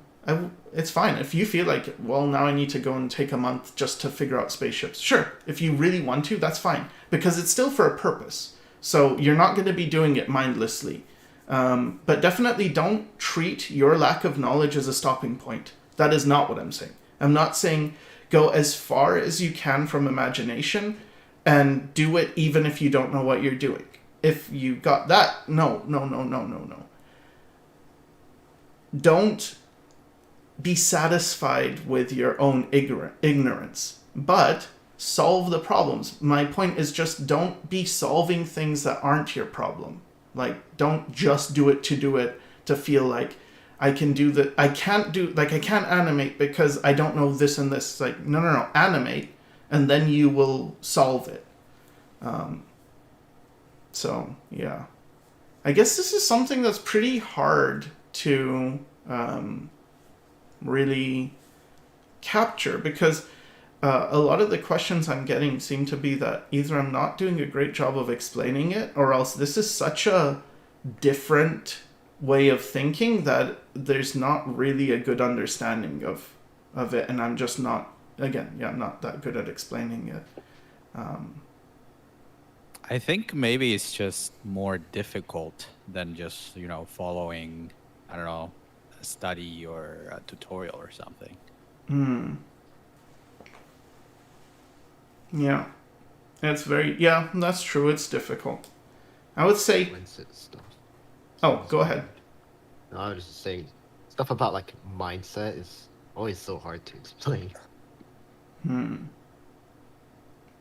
It's fine. If you feel like, well, now I need to go and take a month just to figure out spaceships. Sure, if you really want to, that's fine. Because it's still for a purpose. So you're not going to be doing it mindlessly. But definitely don't treat your lack of knowledge as a stopping point. That is not what I'm saying. I'm not saying go as far as you can from imagination and do it even if you don't know what you're doing. If you got that, no. Don't be satisfied with your own ignorance, but solve the problems. My point is just don't be solving things that aren't your problem. Like, don't just do it to feel like I can do that. I can't animate because I don't know this and this. Like, no, animate, and then you will solve it. So, yeah. I guess this is something that's pretty hard to really capture, because a lot of the questions I'm getting seem to be that either I'm not doing a great job of explaining it, or else this is such a different way of thinking that there's not really a good understanding of it, and I'm just not, again, I'm not that good at explaining it. I think maybe it's just more difficult than just, following, I don't know, a study or a tutorial or something. Yeah. That's true. It's difficult. I would say... Mindset stuff. Oh, go ahead. No, I was just saying, stuff about like mindset is always so hard to explain.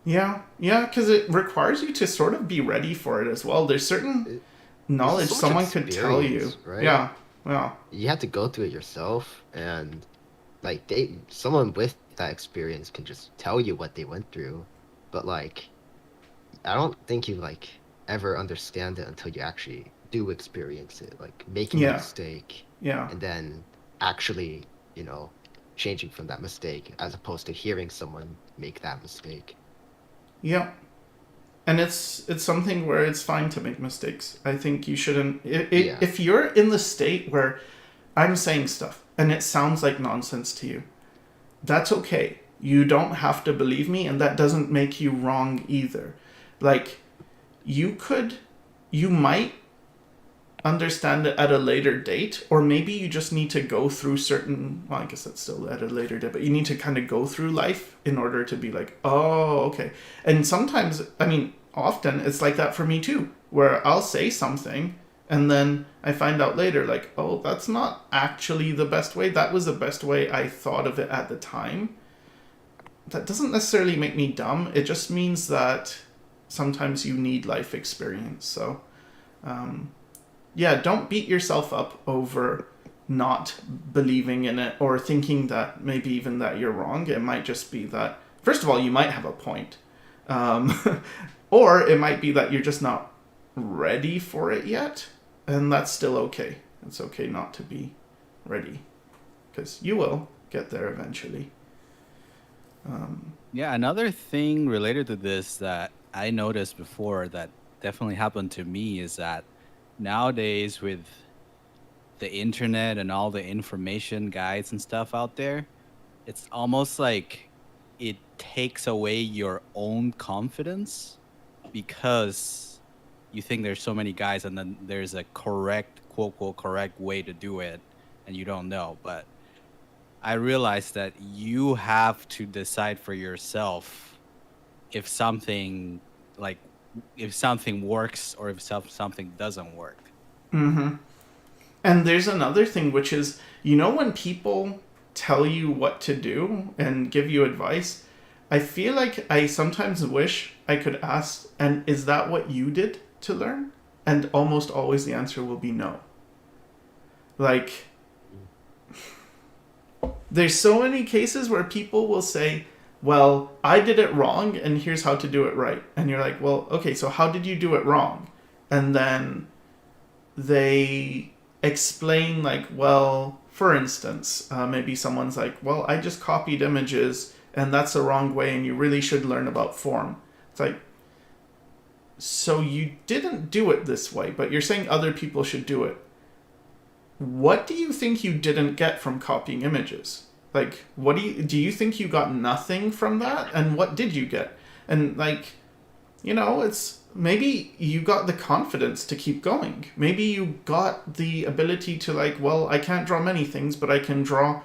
Yeah, because it requires you to sort of be ready for it as well. There's certain knowledge so much someone could tell you. experience, right? Yeah. You have to go through it yourself, and like someone with that experience can just tell you what they went through, but like, I don't think you like ever understand it until you actually do experience it, like making a mistake, and then actually, changing from that mistake, as opposed to hearing someone make that mistake. Yeah. And it's something where it's fine to make mistakes. I think you shouldn't... If you're in the state where I'm saying stuff and it sounds like nonsense to you, that's okay. You don't have to believe me, and that doesn't make you wrong either. Like, you might understand it at a later date, or maybe you just need to go through certain... Well, I guess that's still at a later date, but you need to kind of go through life in order to be like, oh, okay. And sometimes, often it's like that for me too, where I'll say something and then I find out later, like, oh, that's not actually the best way. That was the best way I thought of it at the time. That doesn't necessarily make me dumb. It just means that sometimes you need life experience. So, don't beat yourself up over not believing in it or thinking that maybe even that you're wrong. It might just be that, first of all, you might have a point. Or it might be that you're just not ready for it yet. And that's still okay. It's okay not to be ready, because you will get there eventually. Another thing related to this that I noticed before that definitely happened to me is that nowadays, with the internet and all the information guides and stuff out there, it's almost like it takes away your own confidence, because you think there's so many guys and then there's a correct, quote, quote, correct way to do it, and you don't know. But I realized that you have to decide for yourself if something works or if something doesn't work. Mm-hmm. And there's another thing, which is, when people tell you what to do and give you advice, I feel like I sometimes wish I could ask, and is that what you did to learn? And almost always the answer will be no. Like, There's so many cases where people will say, well, I did it wrong and here's how to do it right. And you're like, well, okay, so how did you do it wrong? And then they explain, like, well, for instance, maybe someone's like, well, I just copied images and that's the wrong way and you really should learn about form. It's like, so you didn't do it this way, but you're saying other people should do it. What do you think you didn't get from copying images? Like, what do you think you got nothing from that? And what did you get? And like, it's maybe you got the confidence to keep going. Maybe you got the ability to like, well, I can't draw many things, but I can draw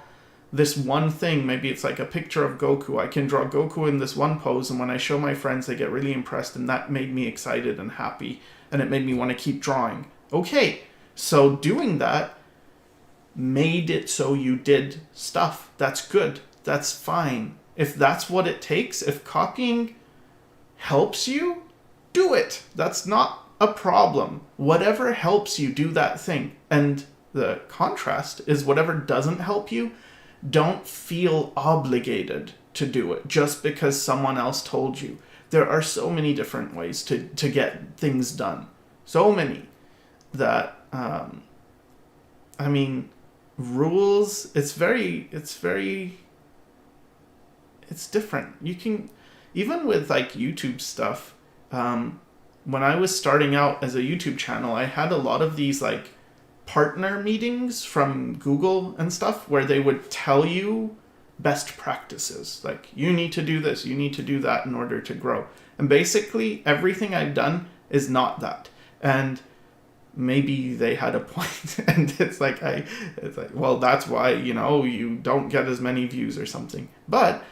this one thing. Maybe it's like a picture of Goku. I can draw Goku in this one pose, and when I show my friends, they get really impressed, and that made me excited and happy, and it made me want to keep drawing. Okay, so doing that made it so you did stuff. That's good. That's fine. If that's what it takes, if copying helps you, do it. That's not a problem. Whatever helps you, do that thing. And the contrast is whatever doesn't help you, don't feel obligated to do it just because someone else told you. There are so many different ways to get things done. So many that, rules, it's different. You can, even with like YouTube stuff, when I was starting out as a YouTube channel, I had a lot of these like partner meetings from Google and stuff where they would tell you best practices. Like, you need to do this, you need to do that in order to grow. And basically everything I've done is not that. And maybe they had a point. And it's like, well, that's why, you don't get as many views or something. But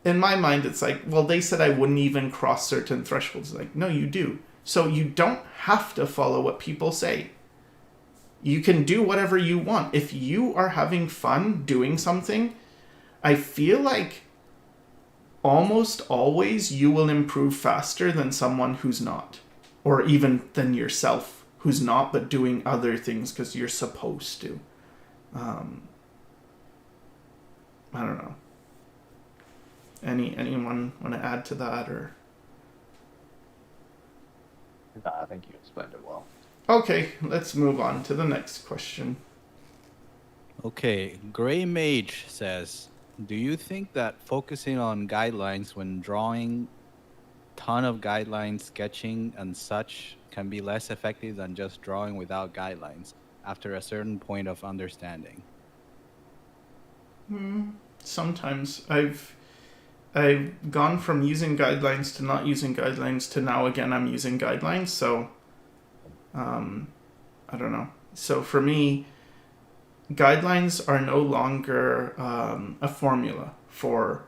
in my mind, it's like, well, they said I wouldn't even cross certain thresholds. Like, no, you do. So you don't have to follow what people say. You can do whatever you want. If you are having fun doing something, I feel like almost always you will improve faster than someone who's not. Or even than yourself who's not, but doing other things because you're supposed to. I don't know. Anyone want to add to that, or? Nah, I think you explained it well. Okay, let's move on to the next question. Okay, Gray Mage says, do you think that focusing on guidelines when drawing ton of guidelines, sketching and such can be less effective than just drawing without guidelines after a certain point of understanding? Sometimes I've gone from using guidelines to not using guidelines to now again I'm using guidelines, so I don't know. So for me, guidelines are no longer a formula for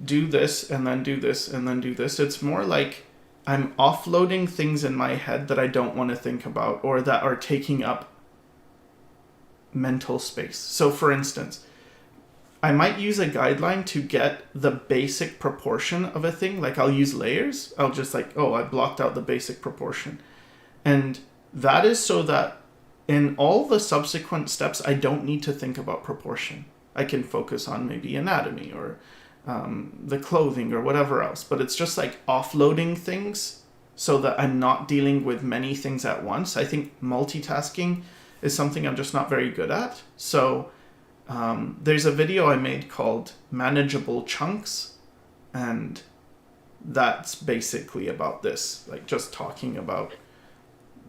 do this and then do this and then do this. It's more like I'm offloading things in my head that I don't want to think about or that are taking up mental space. So for instance, I might use a guideline to get the basic proportion of a thing. Like, I'll use layers. I'll just like, oh, I blocked out the basic proportion. And that is so that in all the subsequent steps, I don't need to think about proportion. I can focus on maybe anatomy or the clothing or whatever else. But it's just like offloading things so that I'm not dealing with many things at once. I think multitasking is something I'm just not very good at. So there's a video I made called Manageable Chunks, and that's basically about this, like just talking about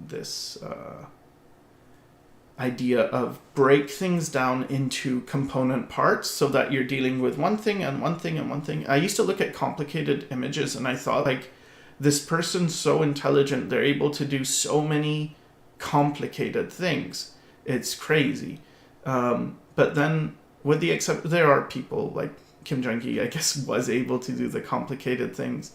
this idea of break things down into component parts so that you're dealing with one thing and one thing and one thing. I used to look at complicated images and I thought, like, this person's so intelligent, they're able to do so many complicated things. It's crazy. But then, with the exception, there are people like Kim Jong-gi, I guess, was able to do the complicated things.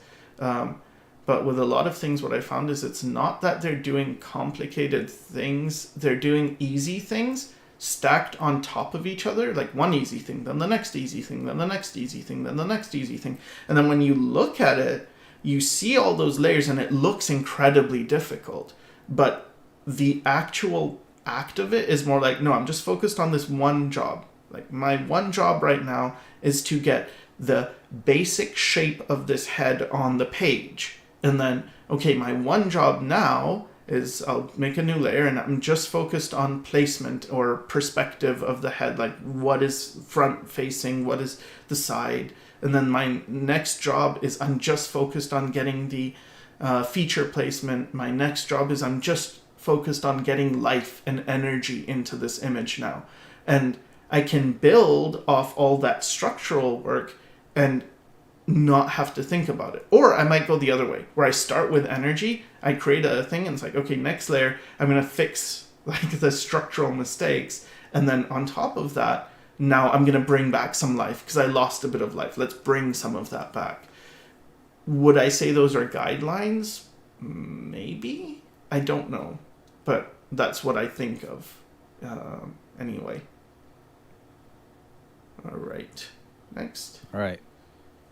But with a lot of things, what I found is it's not that they're doing complicated things, they're doing easy things stacked on top of each other, like one easy thing, then the next easy thing, then the next easy thing, then the next easy thing. And then when you look at it, you see all those layers and it looks incredibly difficult. But the actual act of it is more like, no, I'm just focused on this one job. Like my one job right now is to get the basic shape of this head on the page. And then, okay, my one job now is I'll make a new layer and I'm just focused on placement or perspective of the head. Like what is front facing, what is the side. And then my next job is I'm just focused on getting the feature placement. My next job is I'm just focused on getting life and energy into this image now. And I can build off all that structural work and not have to think about it. Or I might go the other way, where I start with energy, I create a thing, and it's like, okay, next layer, I'm going to fix like the structural mistakes. And then on top of that, now I'm going to bring back some life because I lost a bit of life. Let's bring some of that back. Would I say those are guidelines? Maybe. I don't know. But that's what I think of anyway. All right. Next. All right.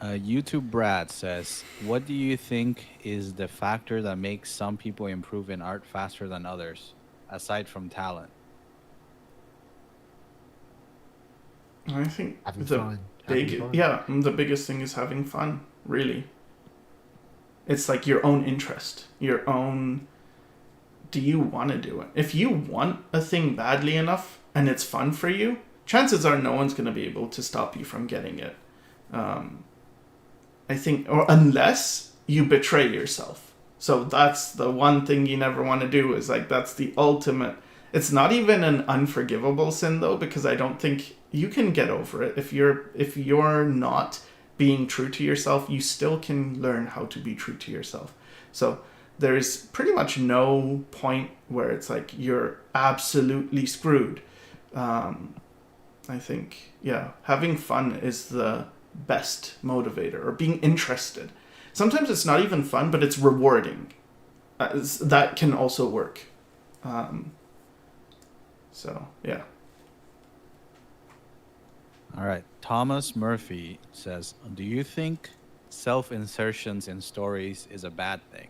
YouTube Brad says, what do you think is the factor that makes some people improve in art faster than others, aside from talent? I think Having the fun. the biggest thing is having fun, really. It's like your own interest, your own, do you want to do it? If you want a thing badly enough and it's fun for you, chances are no one's going to be able to stop you from getting it. I think, or unless you betray yourself. So that's the one thing you never want to do, is like, that's the ultimate. It's not even an unforgivable sin though, because I don't think you can get over it. If you're not being true to yourself, you still can learn how to be true to yourself. So there's pretty much no point where it's like you're absolutely screwed. I think, yeah, having fun is the best motivator, or being interested. Sometimes it's not even fun, but it's rewarding. That can also work. So, yeah. All right. Thomas Murphy says, do you think self-insertions in stories is a bad thing?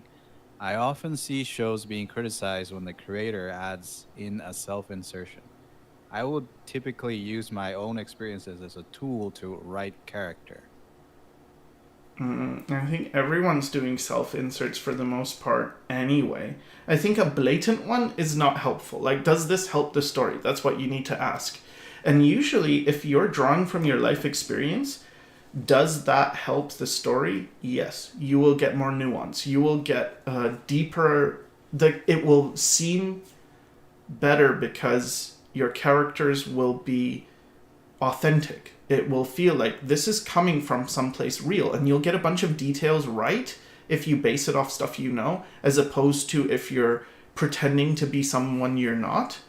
I often see shows being criticized when the creator adds in a self-insertion. I would typically use my own experiences as a tool to write character. I think everyone's doing self-inserts for the most part anyway. I think a blatant one is not helpful. Like, does this help the story? That's what you need to ask. And usually, if you're drawing from your life experience, does that help the story? Yes. You will get more nuance. You will get deeper. It will seem better because your characters will be authentic. It will feel like this is coming from someplace real, and you'll get a bunch of details right if you base it off stuff you know, as opposed to if you're pretending to be someone you're not.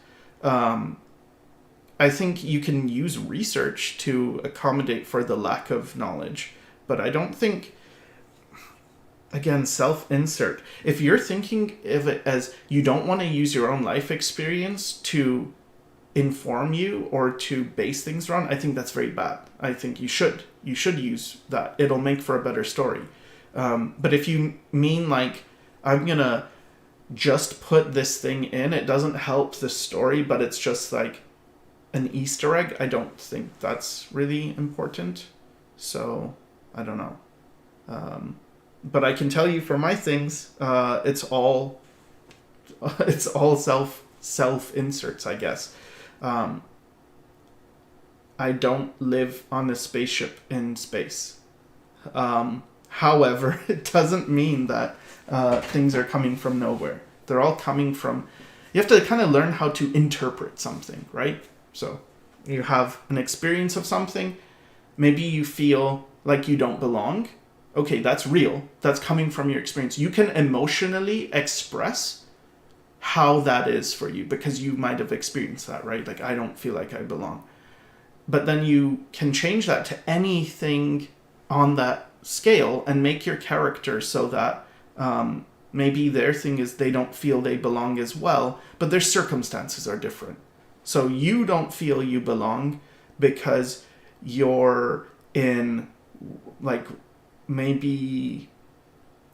I think you can use research to accommodate for the lack of knowledge, but I don't think, again, self-insert. If you're thinking of it as you don't want to use your own life experience to inform you or to base things around, I think that's very bad. I think you should use that. It'll make for a better story. But if you mean like, I'm gonna just put this thing in, it doesn't help the story, but it's just like an Easter egg, I don't think that's really important. So I don't know. But I can tell you for my things, it's all self inserts, I guess. I don't live on a spaceship in space. However, it doesn't mean that things are coming from nowhere. They're all coming from... You have to kind of learn how to interpret something, right? So you have an experience of something. Maybe you feel like you don't belong. Okay, that's real. That's coming from your experience. You can emotionally express how that is for you because you might have experienced that, right? Like, I don't feel like I belong. But then you can change that to anything on that scale and make your character so that maybe their thing is they don't feel they belong as well, but their circumstances are different. So you don't feel you belong because you're in, like, maybe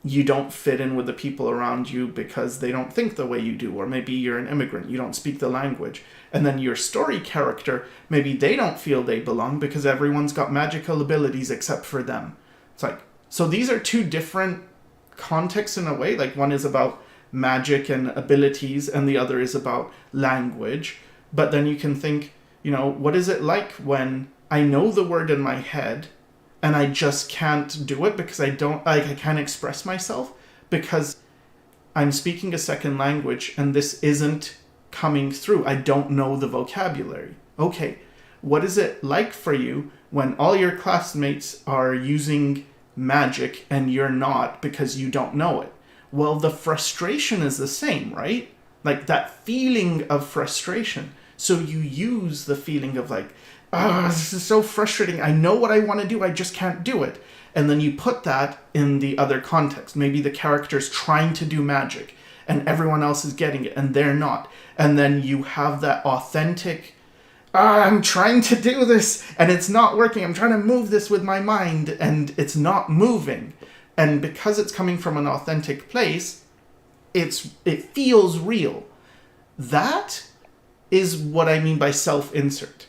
you don't fit in with the people around you because they don't think the way you do, or maybe you're an immigrant, you don't speak the language. And then your story character, maybe they don't feel they belong because everyone's got magical abilities except for them. It's like, so these are two different contexts in a way. Like one is about magic and abilities and the other is about language. But then you can think, what is it like when I know the word in my head and I just can't do it because I can't express myself because I'm speaking a second language and this isn't coming through. I don't know the vocabulary. Okay, what is it like for you when all your classmates are using magic and you're not because you don't know it? Well, the frustration is the same, right? Like that feeling of frustration. So you use the feeling of like, this is so frustrating. I know what I want to do. I just can't do it. And then you put that in the other context. Maybe the character's trying to do magic and everyone else is getting it and they're not. And then you have that authentic, I'm trying to do this and it's not working. I'm trying to move this with my mind and it's not moving. And because it's coming from an authentic place, it feels real. That is what I mean by self-insert.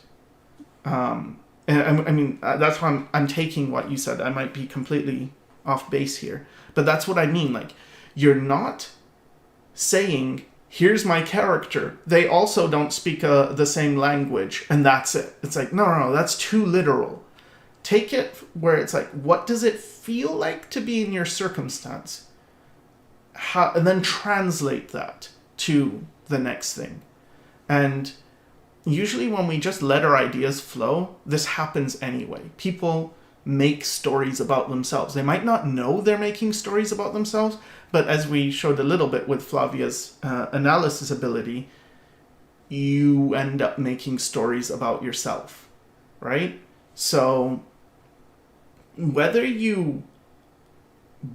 And I mean, that's why I'm taking what you said. I might be completely off base here. But that's what I mean. Like, you're not saying, here's my character. They also don't speak the same language, and that's it. It's like, no, that's too literal. Take it where it's like, what does it feel like to be in your circumstance? And then translate that to the next thing. And usually when we just let our ideas flow, this happens anyway. People make stories about themselves. They might not know they're making stories about themselves, but as we showed a little bit with Flavia's analysis ability, you end up making stories about yourself, right? So whether you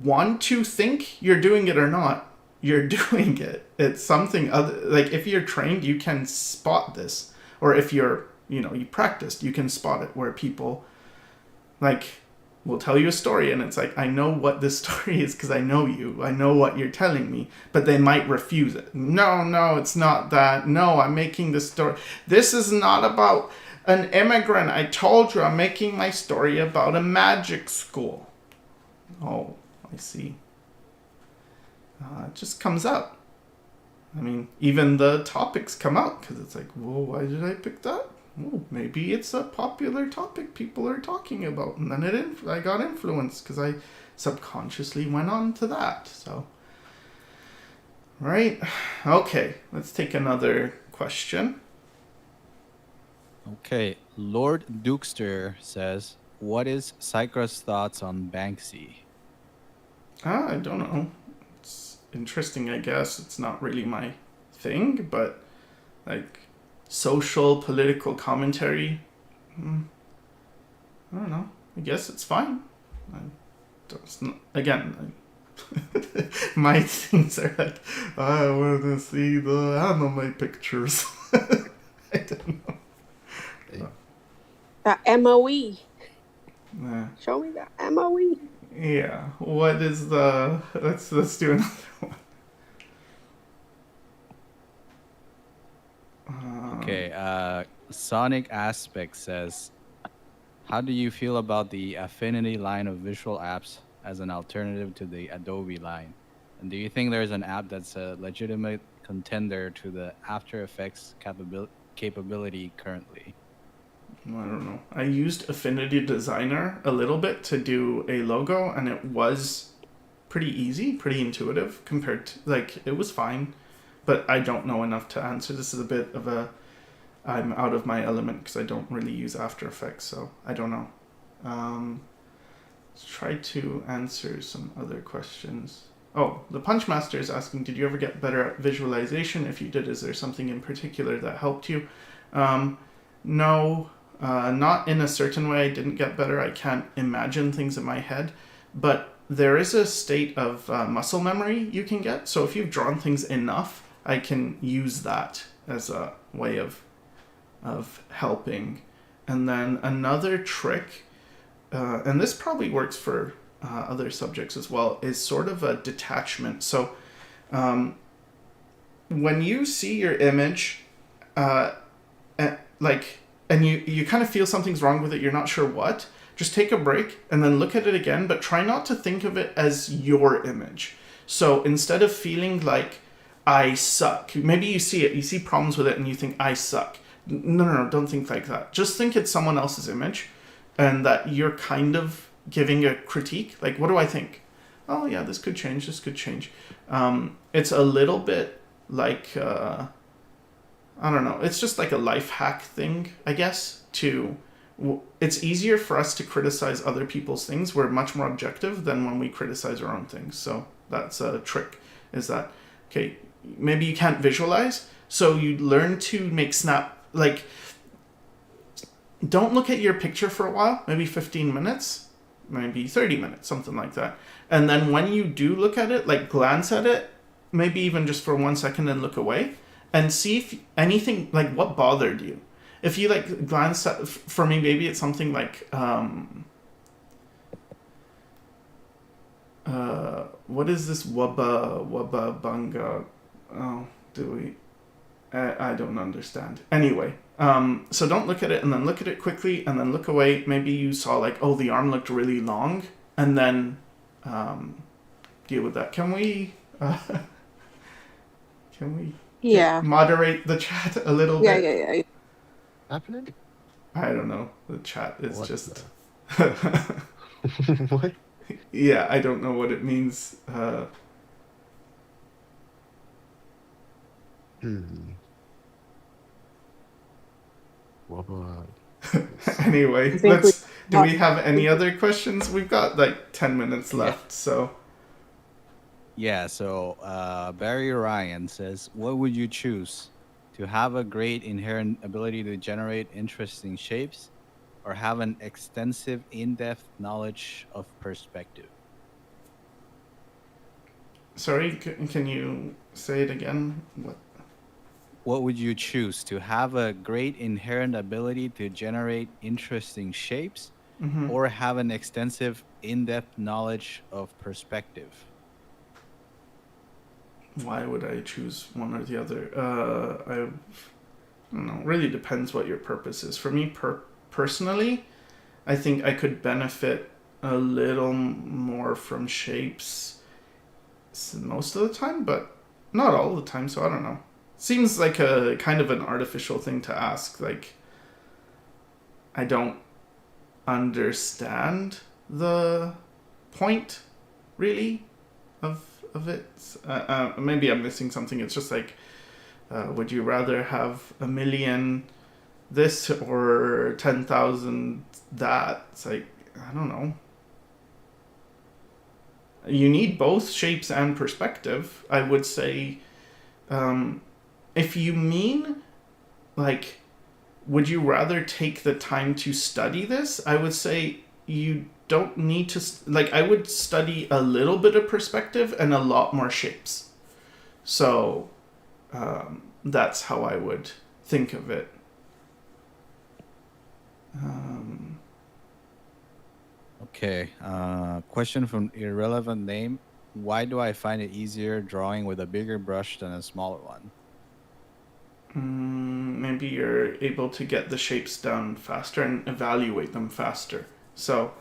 want to think you're doing it or not, you're doing it. It's something other, like if you're trained, you can spot this. Or if you're, you practiced, you can spot it where people will tell you a story and it's like, I know what this story is because I know you. I know what you're telling me, but they might refuse it. No, it's not that. No, I'm making this story. This is not about an immigrant. I told you I'm making my story about a magic school. Oh, I see. It just comes up. I mean, even the topics come out because it's like, whoa, why did I pick that? Oh, maybe it's a popular topic people are talking about. And then I got influenced because I subconsciously went on to that. So, right? Okay, let's take another question. Okay, Lord Dukester says, what is Sycra's thoughts on Banksy? I don't know. It's interesting, I guess. It's not really my thing, but like social, political commentary, I don't know. I guess it's fine. My things are like, I want to see the anime pictures. I don't know. The MOE. Nah. Show me the MOE. Yeah. What is the... Let's do another one. Okay, Sonic Aspect says, how do you feel about the Affinity line of visual apps as an alternative to the Adobe line? And do you think there's an app that's a legitimate contender to the After Effects capability currently? I don't know. I used Affinity Designer a little bit to do a logo, and it was pretty easy, pretty intuitive compared to, it was fine, but I don't know enough to answer. This is a bit of I'm out of my element because I don't really use After Effects, so I don't know. Let's try to answer some other questions. Oh, the Punchmaster is asking, did you ever get better at visualization? If you did, is there something in particular that helped you? No, not in a certain way. I didn't get better. I can't imagine things in my head, but there is a state of muscle memory you can get. So if you've drawn things enough, I can use that as a way of helping. And then another trick, and this probably works for other subjects as well, is sort of a detachment. So when you see your image, and you kind of feel something's wrong with it, you're not sure what, just take a break and then look at it again, but try not to think of it as your image. So instead of feeling like I suck, maybe you see problems with it and you think I suck. No, don't think like that. Just think it's someone else's image and that you're kind of giving a critique. Like, what do I think? Oh yeah, this could change, this could change. It's a little bit like, I don't know, it's just like a life hack thing, I guess, it's easier for us to criticize other people's things. We're much more objective than when we criticize our own things. So that's a trick, is that, okay, maybe you can't visualize, so you learn to make don't look at your picture for a while, maybe 15 minutes, maybe 30 minutes, something like that. And then when you do look at it, like glance at it, maybe even just for 1 second and look away and see if anything, like what bothered you. If you like glance at, for me, maybe it's something like, what is this wubba bunga? Oh, I don't understand. Anyway, so don't look at it and then look at it quickly and then look away. Maybe you saw like, oh, the arm looked really long, and then deal with that. Can we Yeah. moderate the chat a little Yeah, bit? yeah. Happening? I don't know. The chat is What just. What? Yeah, I don't know what it means. What? Anyway, I think do we have any other questions? We've got like 10 minutes left, so. Yeah, so Barry Ryan says, what would you choose? To have a great inherent ability to generate interesting shapes, or have an extensive in-depth knowledge of perspective? Sorry, can you say it again? What would you choose? To have a great inherent ability to generate interesting shapes, Mm-hmm. or have an extensive in-depth knowledge of perspective? Why would I choose one or the other? I don't know. Really depends what your purpose is. For me, personally, I think I could benefit a little more from shapes most of the time, but not all the time. So I don't know. Seems like a kind of an artificial thing to ask. Like, I don't understand the point, really, of it. Maybe I'm missing something. It's just like, would you rather have 1 million this or 10,000 that? It's like, I don't know. You need both shapes and perspective. I would say, if you mean, like, would you rather take the time to study this? I would say you don't need to, like, I would study a little bit of perspective and a lot more shapes. So that's how I would think of it. Okay. Question from irrelevant name. Why do I find it easier drawing with a bigger brush than a smaller one? Maybe you're able to get the shapes down faster and evaluate them faster. So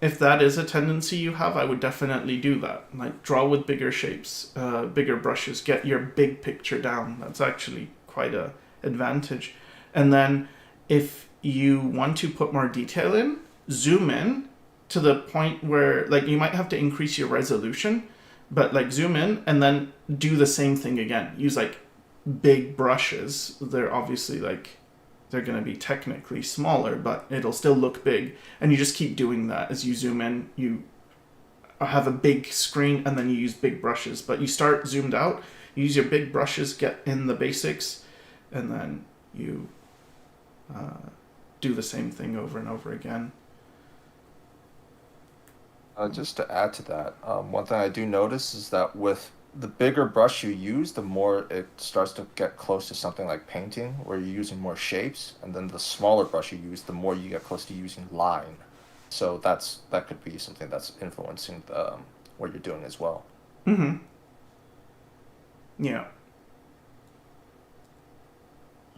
if that is a tendency you have, I would definitely do that. Like, draw with bigger shapes, bigger brushes, get your big picture down. That's actually quite a advantage. And then if you want to put more detail in, zoom in to the point where, like, you might have to increase your resolution, but like zoom in and then do the same thing again. Use like big brushes. They're obviously like, they're going to be technically smaller, but it'll still look big. And you just keep doing that as you zoom in. You have a big screen and then you use big brushes, but you start zoomed out, you use your big brushes, get in the basics, and then you do the same thing over and over again. Just to add to that, one thing I do notice is that with the bigger brush you use, the more it starts to get close to something like painting, where you're using more shapes, and then the smaller brush you use, the more you get close to using line. So that could be something that's influencing what you're doing as well. Mm-hmm. Yeah.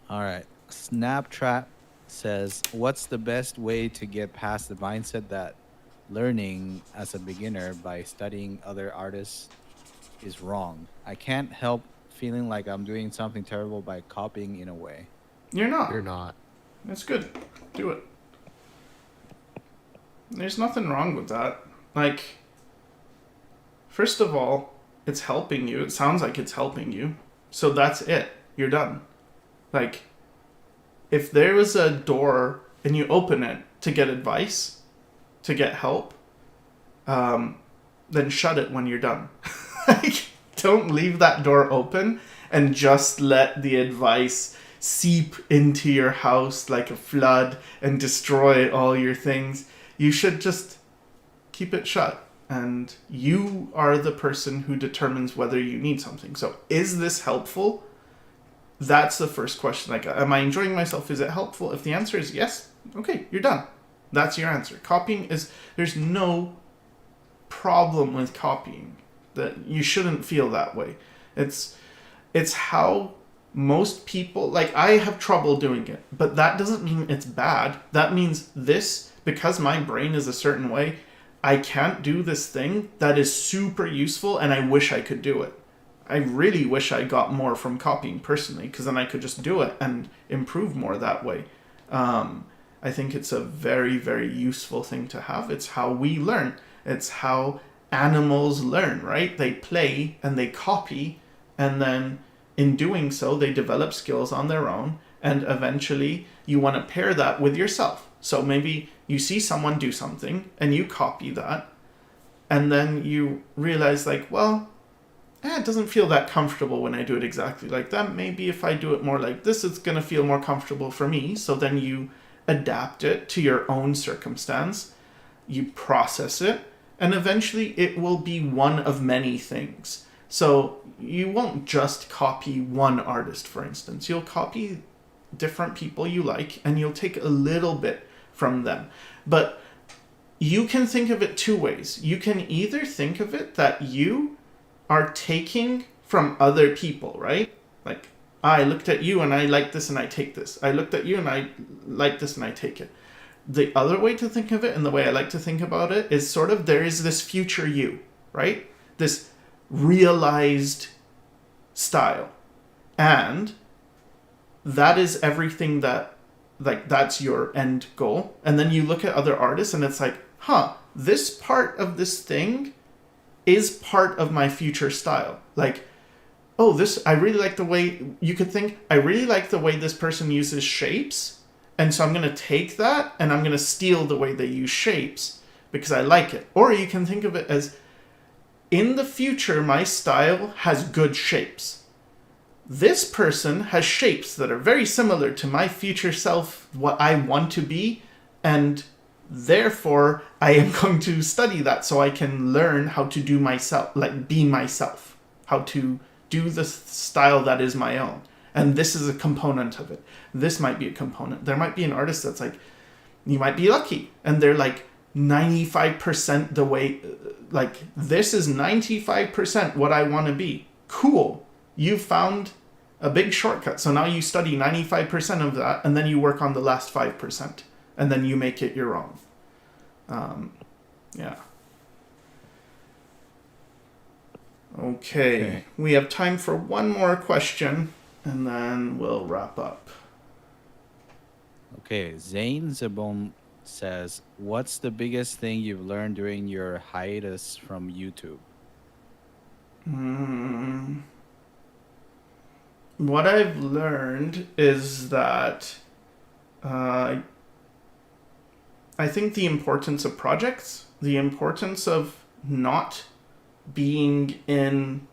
All right. Snapchat says, "What's the best way to get past the mindset that learning as a beginner by studying other artists is wrong? I can't help feeling like I'm doing something terrible by copying in a way." You're not. You're not. That's good. Do it. There's nothing wrong with that. Like, first of all, it's helping you. It sounds like it's helping you. So that's it. You're done. Like, if there was a door and you open it to get advice, to get help, then shut it when you're done. Like, don't leave that door open and just let the advice seep into your house like a flood and destroy all your things. You should just keep it shut. And you are the person who determines whether you need something. So, is this helpful? That's the first question. Like, am I enjoying myself? Is it helpful? If the answer is yes, okay, you're done. That's your answer. Copying is, there's no problem with copying. That you shouldn't feel that way. It's how most people, like, I have trouble doing it, but that doesn't mean it's bad. That means this, because my brain is a certain way, I can't do this thing that is super useful and I wish I could do it. I really wish I got more from copying personally, because then I could just do it and improve more that way. I think it's a very, very useful thing to have. It's how we learn. It's how animals learn, right? They play and they copy, and then in doing so, they develop skills on their own, and eventually you want to pair that with yourself. So maybe you see someone do something and you copy that, and then you realize, like, well, it doesn't feel that comfortable when I do it exactly like that. Maybe if I do it more like this, it's going to feel more comfortable for me. So then you adapt it to your own circumstance, you process it, and eventually it will be one of many things. So you won't just copy one artist, for instance. You'll copy different people you like, and you'll take a little bit from them. But you can think of it two ways. You can either think of it that you are taking from other people, right? Like, I looked at you and I like this and I take this. I looked at you and I like this and I take it. The other way to think of it, and the way I like to think about it, is sort of there is this future you, right? This realized style. And that is everything that, like, that's your end goal. And then you look at other artists and it's like, this part of this thing is part of my future style. Like, oh, I really like the way, you could think, I really like the way this person uses shapes, and so I'm going to take that and I'm going to steal the way they use shapes because I like it. Or you can think of it as, in the future, my style has good shapes. This person has shapes that are very similar to my future self, what I want to be, and therefore I am going to study that so I can learn how to do myself, like be myself, how to do the style that is my own. And this is a component of it. This might be a component. There might be an artist that's like, you might be lucky, and they're like 95% the way, like, this is 95% what I want to be. Cool. You found a big shortcut. So now you study 95% of that, and then you work on the last 5%, and then you make it your own. Yeah. Okay. We have time for one more question, and then we'll wrap up. Okay, Zane Zabon says, "What's the biggest thing you've learned during your hiatus from YouTube?" What I've learned is that I think the importance of projects, the importance of not being in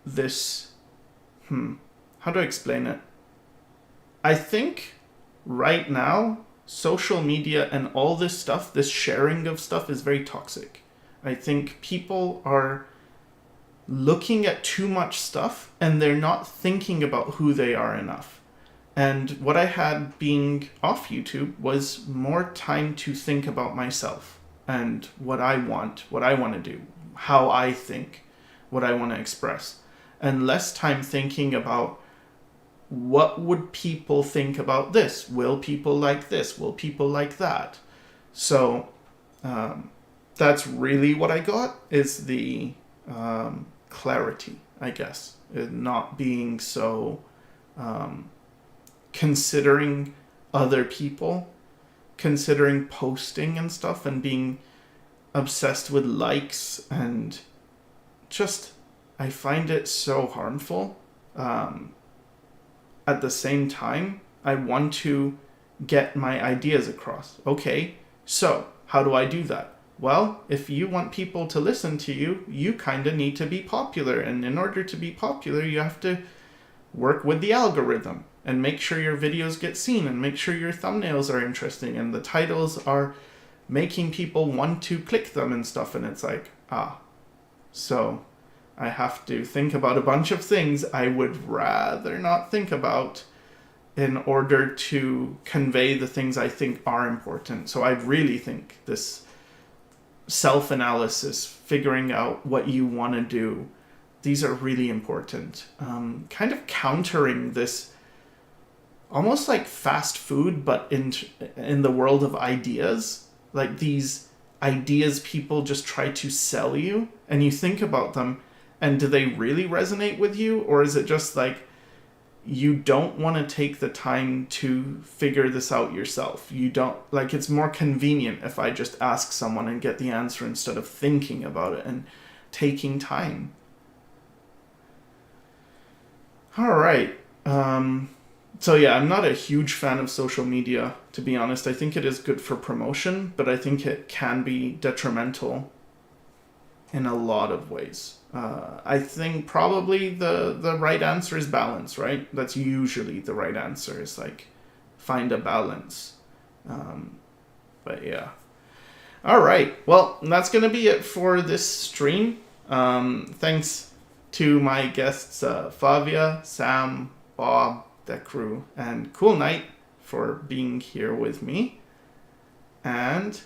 this, how do I explain it? I think right now, social media and all this stuff, this sharing of stuff, is very toxic. I think people are looking at too much stuff and they're not thinking about who they are enough. And what I had being off YouTube was more time to think about myself and what I want to do, how I think, what I want to express, and less time thinking about what would people think about this? Will people like this? Will people like that? So that's really what I got, is the clarity, I guess, not being so considering other people, considering posting and stuff, and being obsessed with likes, and just, I find it so harmful. At the same time, I want to get my ideas across. Okay, so how do I do that? Well, if you want people to listen to you, you kind of need to be popular. And in order to be popular, you have to work with the algorithm and make sure your videos get seen, and make sure your thumbnails are interesting and the titles are making people want to click them and stuff. And it's like, so I have to think about a bunch of things I would rather not think about in order to convey the things I think are important. So I really think this self-analysis, figuring out what you want to do, these are really important. Kind of countering this almost like fast food, but in the world of ideas, like these ideas people just try to sell you, and you think about them, and do they really resonate with you, or is it just like you don't want to take the time to figure this out yourself? You don't, like, it's more convenient if I just ask someone and get the answer instead of thinking about it and taking time. All right. So yeah, I'm not a huge fan of social media, to be honest. I think it is good for promotion, but I think it can be detrimental in a lot of ways. I think probably the right answer is balance, right? That's usually the right answer, is like find a balance. But yeah. All right. Well, that's going to be it for this stream. Thanks to my guests, Flavia, Sam, Bob, Decru, and Cool Knight for being here with me. And,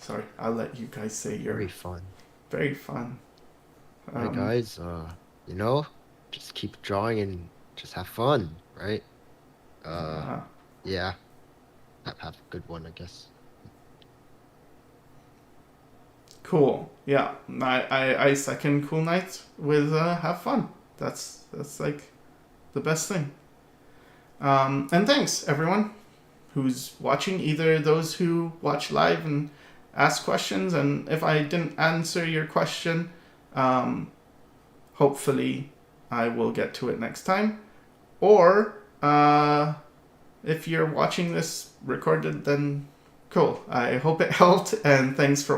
sorry, I'll let you guys say your... Very fun. Very fun. Right, guys, you know, just keep drawing and just have fun, right? Yeah. Have a good one, I guess. Cool. Yeah, I second Cool Knight with have fun. That's like the best thing. And thanks everyone who's watching, either those who watch live and ask questions, and if I didn't answer your question, hopefully I will get to it next time. Or if you're watching this recorded, then cool. I hope it helped, and thanks for watching.